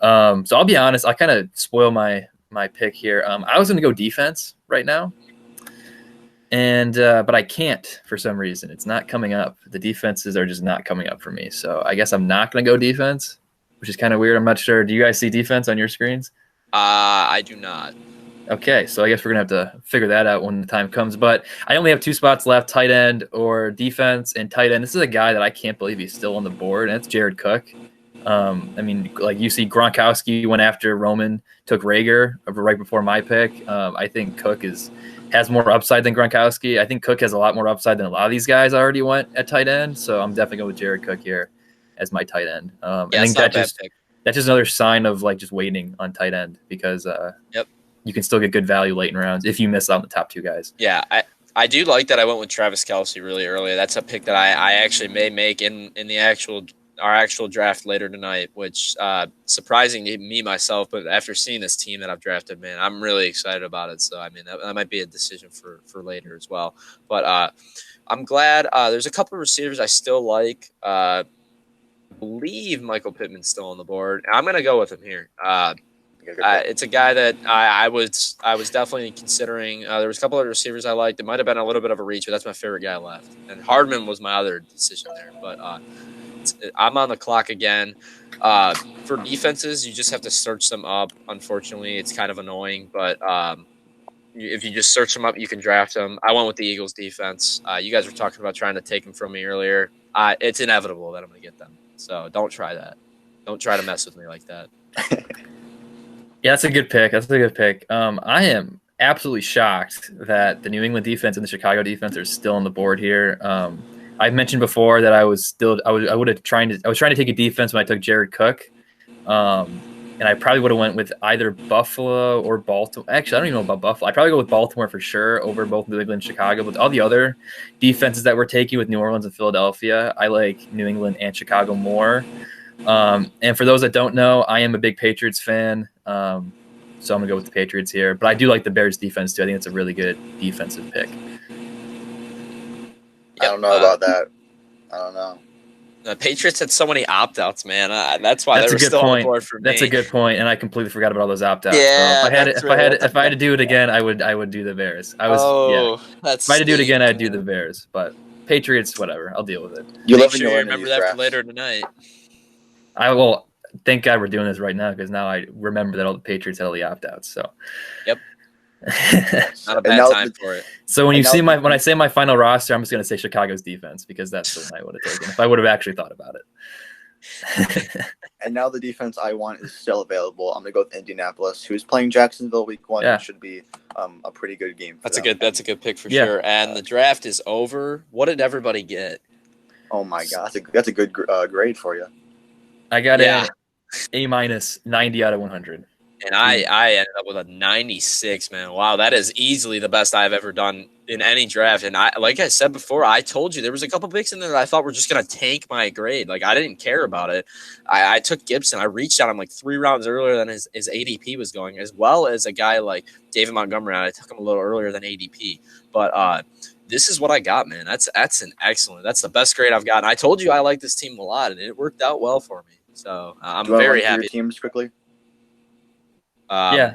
So I'll be honest, I kind of spoil my pick here. I was going to go defense right now. And but I can't for some reason. It's not coming up. The defenses are just not coming up for me. So I guess I'm not going to go defense, which is kind of weird. I'm not sure. Do you guys see defense on your screens? I do not. Okay, so I guess we're going to have to figure that out when the time comes. But I only have two spots left, tight end or defense. And tight end, this is a guy that I can't believe he's still on the board, and it's Jared Cook. I mean, you see Gronkowski went after Roman, took Rager right before my pick. I think Cook has more upside than Gronkowski. I think Cook has a lot more upside than a lot of these guys already went at tight end. So I'm definitely going with Jared Cook here as my tight end. I think that's just another sign of just waiting on tight end because you can still get good value late in rounds if you miss out on the top two guys. Yeah, I do like that I went with Travis Kelce really early. That's a pick that I actually may make in our actual draft later tonight, which surprising to me myself, but after seeing this team that I've drafted, man, I'm really excited about it. So I mean that might be a decision for later as well. But I'm glad there's a couple of receivers I still like. I believe Michael Pittman's still on the board. I'm gonna go with him here. It's a guy that I was definitely considering. There was a couple of receivers I liked. It might have been a little bit of a reach, but that's my favorite guy left. And Hardman was my other decision there. But I'm on the clock again. For defenses, you just have to search them up. Unfortunately, it's kind of annoying, but if you just search them up, you can draft them. I went with the Eagles defense. You guys were talking about trying to take them from me earlier. It's inevitable that I'm going to get them. So don't try that. Don't try to mess with me like that. Yeah, that's a good pick. I am absolutely shocked that the New England defense and the Chicago defense are still on the board here. I've mentioned before that I was trying to take a defense when I took Jared Cook, and I probably would have went with either Buffalo or Baltimore. Actually, I don't even know about Buffalo. I'd probably go with Baltimore for sure over both New England and Chicago. But all the other defenses that we're taking with New Orleans and Philadelphia, I like New England and Chicago more. And for those that don't know, I am a big Patriots fan, so I'm gonna go with the Patriots here. But I do like the Bears defense too. I think it's a really good defensive pick. I don't know about that. I don't know. The Patriots had so many opt-outs, man. That's why they were still on the board for me. That's a good point, and I completely forgot about all those opt-outs. Yeah, so if I had to do it again, I would do the Bears. If I had to do it again, I'd do the Bears. But Patriots, whatever, I'll deal with it. Make sure you remember that for later tonight. I will. Thank God we're doing this right now because now I remember that all the Patriots had all the opt-outs. So. Yep. Not a bad time for it. So when I say my final roster, I'm just going to say Chicago's defense because that's the one I would have taken if I would have actually thought about it. And now the defense I want is still available. I'm going to go with Indianapolis, who's playing Jacksonville week 1. It should be a pretty good game. That's a good pick for sure. And the draft is over. What did everybody get? Oh my God, that's a good grade for you. I got in A minus, 90 out of 100. And I ended up with a 96, man. Wow, that is easily the best I've ever done in any draft. And like I said before, I told you there was a couple picks in there that I thought were just gonna tank my grade. Like I didn't care about it. I took Gibson. I reached on him like 3 rounds earlier than his ADP was going, as well as a guy like David Montgomery. I took him a little earlier than ADP. But this is what I got, man. That's an excellent. That's the best grade I've gotten. I told you I like this team a lot, and it worked out well for me. So I'm very happy. Your teams quickly. Yeah.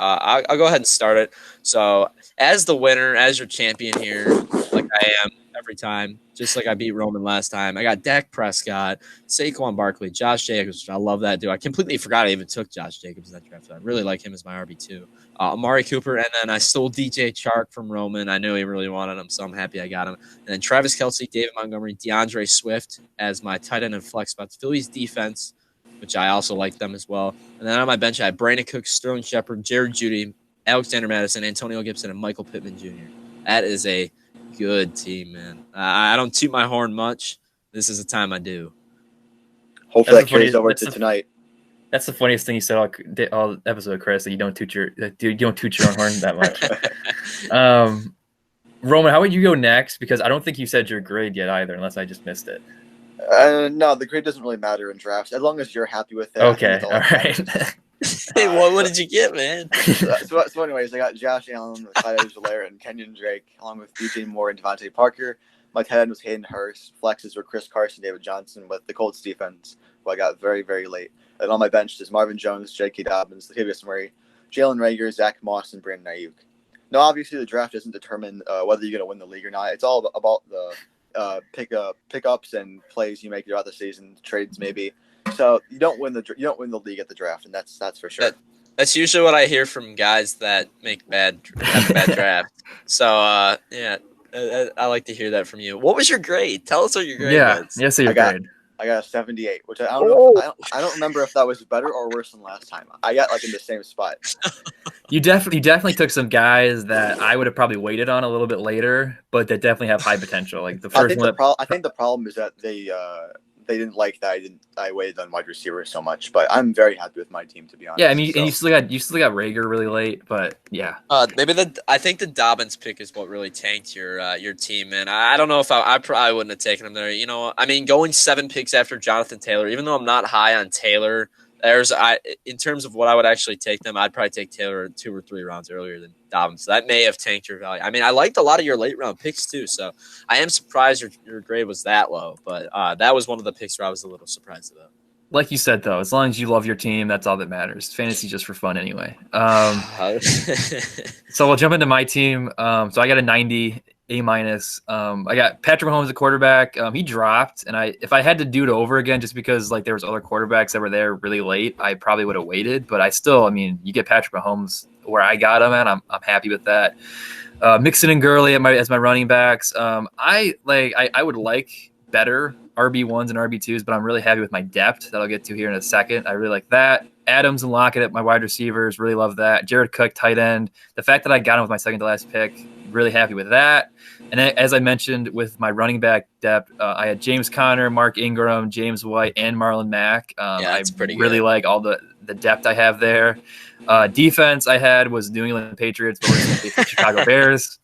I'll go ahead and start it. So, as the winner, as your champion here, like I am every time, just like I beat Roman last time, I got Dak Prescott, Saquon Barkley, Josh Jacobs. I love that dude. I completely forgot I even took Josh Jacobs in that draft. I really like him as my RB2. Amari Cooper, and then I stole DJ Chark from Roman. I knew he really wanted him, so I'm happy I got him. And then Travis Kelce, David Montgomery, DeAndre Swift as my tight end and flex spots. Phillies defense, which I also like them as well. And then on my bench, I have Brandon Cooks, Sterling Shepard, Jared Judy, Alexander Madison, Antonio Gibson, and Michael Pittman Jr. That is a good team, man. I don't toot my horn much. This is the time I do. Hopefully that carries over to tonight. That's the funniest thing you said all episode, Chris. That you don't toot your own horn that much. Roman, how would you go next? Because I don't think you said your grade yet either, unless I just missed it. No, the grade doesn't really matter in drafts as long as you're happy with it. Okay, all right. Hey, what did you get, man? So anyways, I got Josh Allen, Clyde Edwards-Helaire, and Kenyon Drake, along with DJ Moore and Devontae Parker. My tight end was Hayden Hurst. Flexes were Chris Carson, David Johnson, with the Colts defense, who I got very, very late. And on my bench is Marvin Jones, J.K. Dobbins, Latavius Murray, Jalen Reagor, Zach Moss, and Brandon Ayuk. Now, obviously, the draft doesn't determine whether you're going to win the league or not. It's all about the pickups and plays you make throughout the season, trades maybe. So you don't win the league at the draft, and that's for sure. That's usually what I hear from guys that make bad draft. So yeah, I like to hear that from you. What was your grade? Tell us what your grade was. Yeah, so your grade. I got a 78, which I don't know. I don't remember if that was better or worse than last time. I got like in the same spot. You definitely took some guys that I would have probably waited on a little bit later, but that definitely have high potential. Like the first one. I think the problem is that they didn't like that I waited on wide receivers so much, but I'm very happy with my team, to be honest. Yeah, I mean, and you still got Reagor really late, but yeah. I think the Dobbins pick is what really tanked your team, man. I don't know if I probably wouldn't have taken him there. You know, I mean, going 7 picks after Jonathan Taylor, even though I'm not high on Taylor, in terms of what I would actually take them, I'd probably take Taylor 2 or 3 rounds earlier than Dobbins. So that may have tanked your value. I mean, I liked a lot of your late round picks too, so I am surprised your grade was that low. But that was one of the picks where I was a little surprised about. Like you said, though, as long as you love your team, that's all that matters. Fantasy just for fun, anyway. So we'll jump into my team. So I got a 90. A minus. I got Patrick Mahomes at quarterback. He dropped, and if I had to do it over again, just because like there was other quarterbacks that were there really late, I probably would have waited. But I mean, you get Patrick Mahomes where I got him, and I'm happy with that. Mixon and Gurley as my running backs. I would like better RB1s and RB2s, but I'm really happy with my depth that I'll get to here in a second. I really like that. Adams and Lockett at my wide receivers, really love that. Jared Cook, tight end. The fact that I got him with my second to last pick, really happy with that. And as I mentioned, with my running back depth, I had James Conner, Mark Ingram, James White, and Marlon Mack. That's pretty good. Really like all the depth I have there. Defense I had was New England Patriots, but we're Chicago Bears.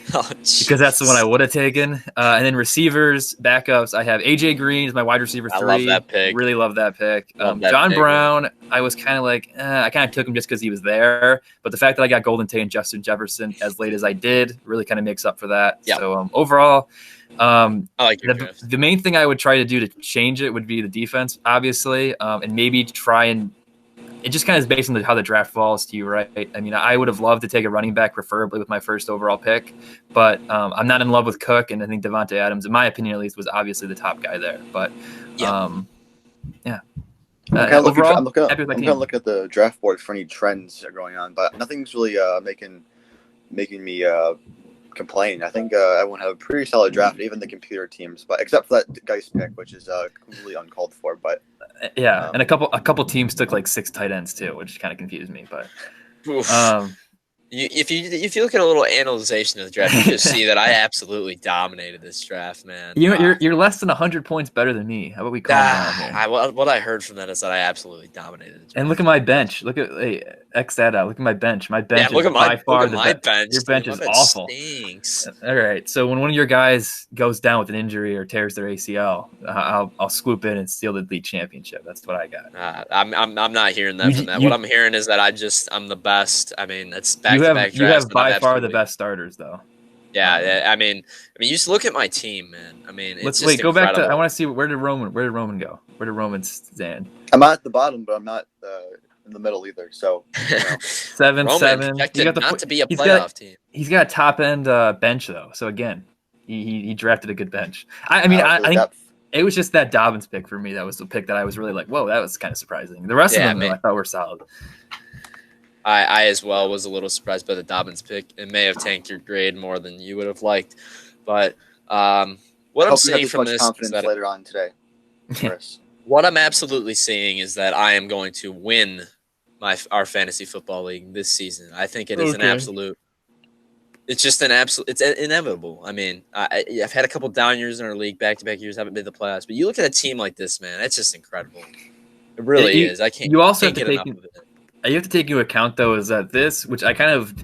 Because that's the one I would have taken. And then receivers, backups, I have AJ Green as my wide receiver 3. I love that pick. Really love that pick. John Brown, I was kind of like, I kind of took him just because he was there. But the fact that I got Golden Tate and Justin Jefferson as late as I did really kind of makes up for that. Yep. So overall, I like your draft. The main thing I would try to do to change it would be the defense, obviously, and maybe try and it just kind of is based on how the draft falls to you, right? I mean, I would have loved to take a running back, preferably with my first overall pick, but I'm not in love with Cook, and I think Devontae Adams, in my opinion at least, was obviously the top guy there. But yeah. I'm looking to look at the draft board for any trends that are going on, but nothing's really making me complain. I think everyone had a pretty solid draft, even the computer teams, but except for that Geist pick, which is completely uncalled for. But and a couple teams took like 6 tight ends too, which kind of confused me. But If you look at a little analyzation of the draft, you just see that I absolutely dominated this draft, man. You're less than 100 points better than me. How about we calm down here? What I heard from that is that I absolutely dominated the draft. And look at my bench. Look at X that out. Look at my bench. My bench is by far the best. Bench. Your bench is awful. Stinks. All right. So when one of your guys goes down with an injury or tears their ACL, I'll swoop in and steal the league championship. That's what I got. I'm not hearing that from that. What I'm hearing is that I'm the best. I mean, it's back to back drafts. You have by far the best starters, though. Yeah, I mean, you just look at my team, man. I mean, it's let's go back to. I want to see where did Roman go? Where did Roman stand? I'm not at the bottom, but I'm not in the middle either. So you know. 7. He got not to be a playoff team. He's got a top end bench though. So again, he drafted a good bench. I mean, I think it was just that Dobbins pick for me. That was the pick that I was really like, whoa, that was kind of surprising. The rest of them, though, I thought were solid. I as well was a little surprised by the Dobbins pick. It may have tanked your grade more than you would have liked, but what I'm seeing from this is that later on today, Chris. What I'm absolutely seeing is that I am going to win our fantasy football league this season. I think it is an absolute. It's just an absolute. It's inevitable. I mean, I've had a couple down years in our league, back-to-back years, haven't made the playoffs. But you look at a team like this, man. It's just incredible. It really is. I can't. You also can't have to get enough of it. You have to take into account though is that this, which I kind of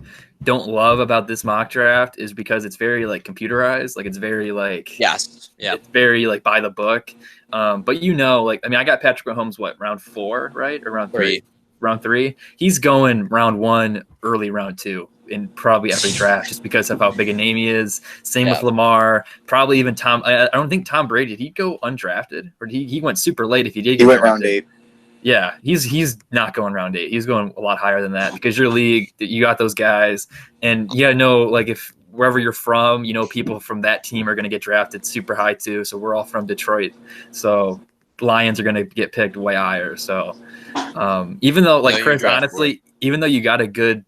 don't love about this mock draft, is because it's very like computerized. Like it's very like it's very like by the book. But like I mean, I got Patrick Mahomes round 4, right, or round 3? Round 3. He's going round 1, early round 2 in probably every draft just because of how big a name he is. Same with Lamar, probably even Tom. I don't think Tom Brady, did he go undrafted or he went super late if he did. He went round 8. Yeah, he's not going round 8. He's going a lot higher than that because your league, you got those guys, and like if wherever you're from, people from that team are going to get drafted super high too. So we're all from Detroit, so Lions are going to get picked way higher. So even though, like Chris, honestly, even though you got a good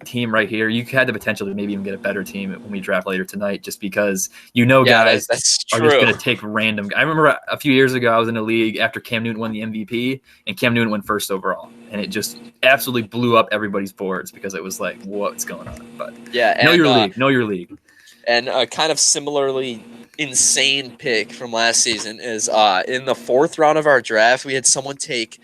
team right here, you had the potential to maybe even get a better team when we draft later tonight, just because guys are just going to take random. I remember a few years ago I was in a league after Cam Newton won the MVP, and Cam Newton went first overall, and it just absolutely blew up everybody's boards because it was like, what's going on? But know your league. And kind of similarly insane pick from last season is in the 4th round of our draft, we had someone take.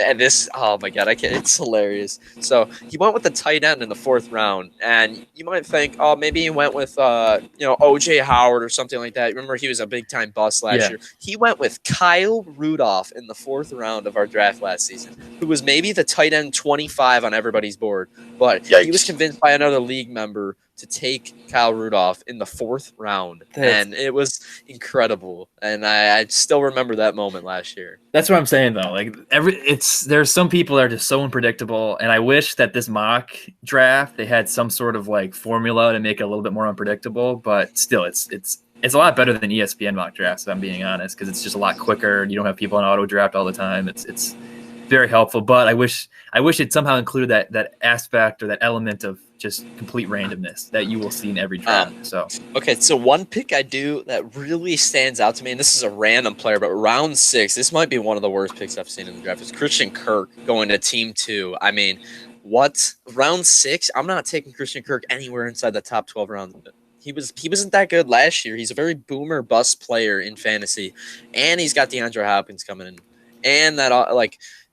And this, oh my God, it's hilarious. So he went with the tight end in the 4th round, and you might think, oh, maybe he went with, OJ Howard or something like that. Remember, he was a big time bust last year. He went with Kyle Rudolph in the 4th round of our draft last season, who was maybe the tight end 25 on everybody's board, but he was convinced by another league member to take Kyle Rudolph in the 4th round, and it was incredible. And I still remember that moment last year. That's what I'm saying, though. Like there's some people that are just so unpredictable, and I wish that this mock draft they had some sort of like formula to make it a little bit more unpredictable. But still, it's a lot better than ESPN mock drafts, if I'm being honest, because it's just a lot quicker. You don't have people on auto draft all the time. It's very helpful, but I wish it somehow included that aspect or that element of just complete randomness that you will see in every draft. So one pick I do that really stands out to me, and this is a random player, but round 6, this might be one of the worst picks I've seen in the draft, is Christian Kirk going to team 2. I mean, what? Round 6? I'm not taking Christian Kirk anywhere inside the top 12 rounds. He wasn't that good last year. He's a very boomer bust player in fantasy, and he's got DeAndre Hopkins coming in, and that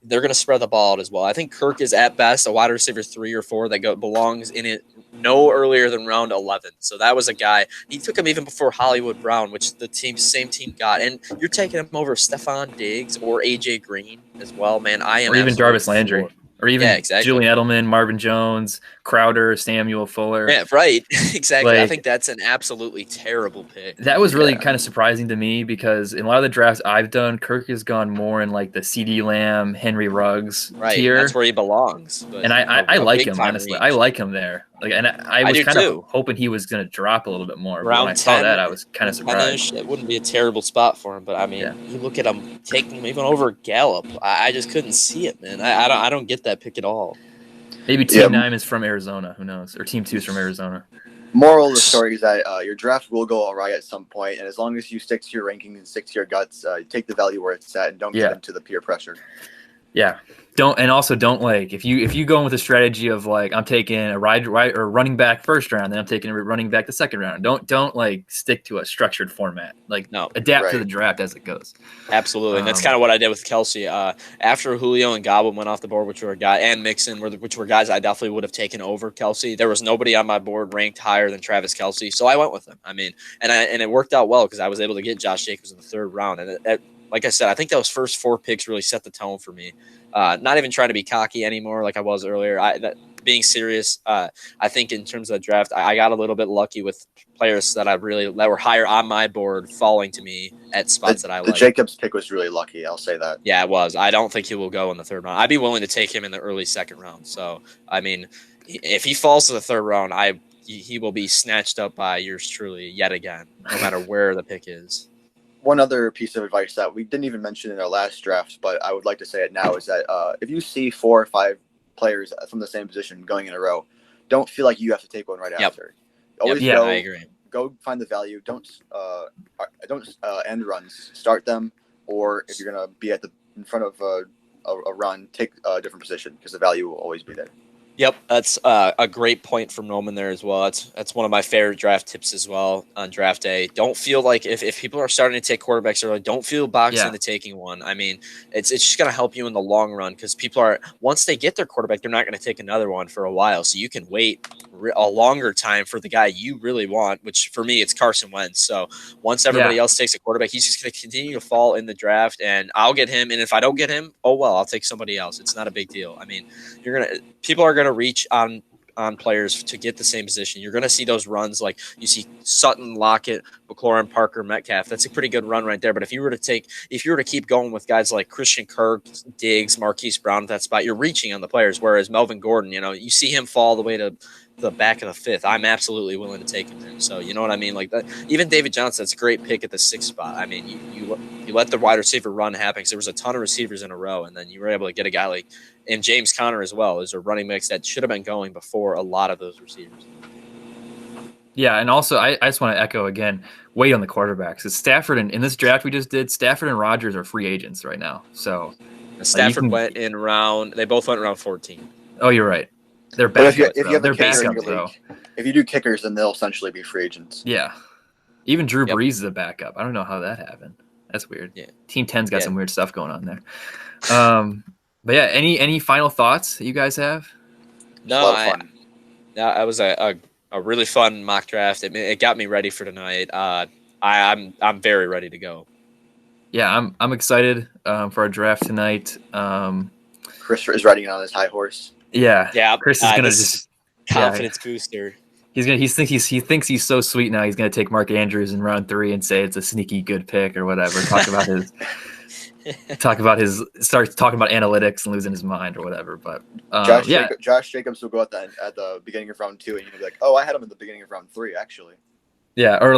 they're going to spread the ball out as well. I think Kirk is at best a wide receiver 3 or 4 that belongs in it no earlier than round 11. So that was a guy. He took him even before Hollywood Brown, which the same team got. And you're taking him over Stephon Diggs or AJ Green as well, man. Or even Jarvis Landry. Or even Julian Edelman, Marvin Jones, Crowder, Samuel Fuller. Yeah, right. Exactly. I think that's an absolutely terrible pick. That was really kind of surprising to me because in a lot of the drafts I've done, Kirk has gone more in like the CeeDee Lamb, Henry Ruggs tier. That's where he belongs. And I like him, honestly. Range. I like him there. And I was kind of hoping he was going to drop a little bit more. But when I saw that, I was kind of surprised. It wouldn't be a terrible spot for him. But, I mean, you look at him taking him even over Gallup. I just couldn't see it, man. I don't get that pick at all. Maybe Team 9 is from Arizona. Who knows? Or Team 2 is from Arizona. Moral of the story is that your draft will go all right at some point, and as long as you stick to your rankings and stick to your guts, take the value where it's at and don't give in to the peer pressure. Yeah. Don't like if you go in with a strategy of like I'm taking a right or running back first round, then I'm taking a running back the second round. Don't like stick to a structured format. Like No. adapt to Right. the draft as it goes. Absolutely, and that's kind of what I did with Kelsey. After Julio and Godwin went off the board, which were a guy, and Mixon, which were guys I definitely would have taken over Kelsey. There was nobody on my board ranked higher than Travis Kelsey, so I went with him. I mean, and it worked out well because I was able to get Josh Jacobs in the third round, and like I said, I think those first 4 picks really set the tone for me. Not even trying to be cocky anymore, like I was earlier. Being serious, I think in terms of the draft, I got a little bit lucky with players that were higher on my board falling to me at spots that I The like. Jacobs pick was really lucky. I'll say that. Yeah, it was. I don't think he will go in the third round. I'd be willing to take him in the early second round. So, I mean, if he falls to the third round, he will be snatched up by yours truly yet again, no matter where the pick is. One other piece of advice that we didn't even mention in our last draft, but I would like to say it now, is that if you see 4 or 5 players from the same position going in a row, don't feel like you have to take one right after. Always Yeah, I agree. Go find the value. Don't end runs. Start them, or if you're gonna be in front of a run, take a different position because the value will always be there. Yep, that's a great point from Roman there as well. That's one of my favorite draft tips as well on draft day. Don't feel like if people are starting to take quarterbacks early, don't feel boxed into taking one. I mean, it's just going to help you in the long run because people are, once they get their quarterback, they're not going to take another one for a while. So you can wait a longer time for the guy you really want, which for me, it's Carson Wentz. So once everybody else takes a quarterback, he's just going to continue to fall in the draft, and I'll get him. And if I don't get him, oh well, I'll take somebody else. It's not a big deal. I mean, people are going to reach on players to get the same position. You're going to see those runs like you see Sutton, Lockett, McLaurin, Parker, Metcalf. That's a pretty good run right there. But if you were to keep going with guys like Christian Kirk, Diggs, Marquise Brown at that spot, you're reaching on the players. Whereas Melvin Gordon, you see him fall all the way to the back of the 5th. I'm absolutely willing to take him there. So you know what I mean? Like that. Even David Johnson, that's a great pick at the 6th spot. I mean, you let the wide receiver run happen because there was a ton of receivers in a row, and then you were able to get a guy like and James Conner as well is a running mix that should have been going before a lot of those receivers. Yeah, and also I just want to echo again, wait on the quarterbacks. Because Stafford in this draft we just did, Stafford and Rodgers are free agents right now. So Stafford went in round. They both went around 14. Oh, you're right. They're backups. If you do kickers, then they'll essentially be free agents. Yeah. Even Drew Brees is a backup. I don't know how that happened. That's weird. Yeah. Team 10's got some weird stuff going on there. But yeah, any final thoughts that you guys have? No, that was a really fun mock draft. It got me ready for tonight. I'm very ready to go. Yeah, I'm excited for our draft tonight. Chris is riding on his high horse. Yeah. Chris is gonna just confidence booster. He thinks he's so sweet now. He's gonna take Mark Andrews in round 3 and say it's a sneaky good pick or whatever. Starts talking about analytics and losing his mind or whatever. But Josh Jacobs will go at the beginning of round 2, and you'll be like, oh, I had him at the beginning of round 3 actually. Yeah, or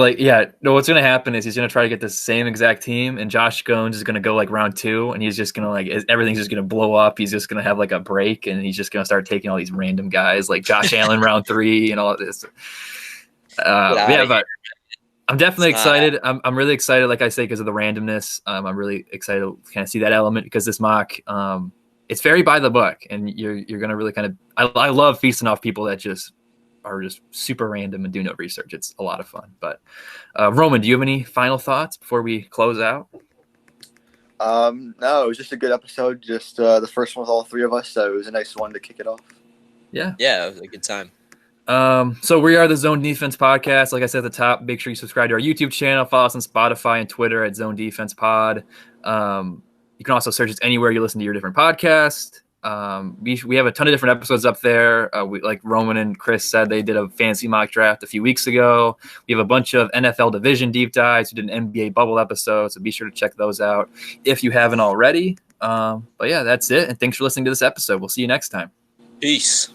no, what's gonna happen is he's gonna try to get the same exact team, and Josh Jones is gonna go like round 2, and he's just gonna everything's just gonna blow up. He's just gonna have like a break, and he's just gonna start taking all these random guys like Josh Allen round 3 and all of this. But I'm definitely excited. I'm really excited, like I say, because of the randomness. I'm really excited to kind of see that element because this mock, it's very by the book, and you're gonna really kind of. I love feasting off people that are just super random and do no research. It's a lot of fun. But Roman, do you have any final thoughts before we close out? No, it was just a good episode. Just the first one with all 3 of us, so it was a nice one to kick it off. Yeah, it was a good time. So we are the Zone Defense Podcast. Like I said at the top, make sure you subscribe to our YouTube channel, follow us on Spotify and Twitter at Zone Defense Pod. You can also search us anywhere you listen to your different podcasts. We have a ton of different episodes up there. Like Roman and Chris said, they did a fancy mock draft a few weeks ago. We have a bunch of NFL division deep dives. We did an NBA bubble episode, so be sure to check those out if you haven't already. But yeah, that's it. And thanks for listening to this episode. We'll see you next time. Peace.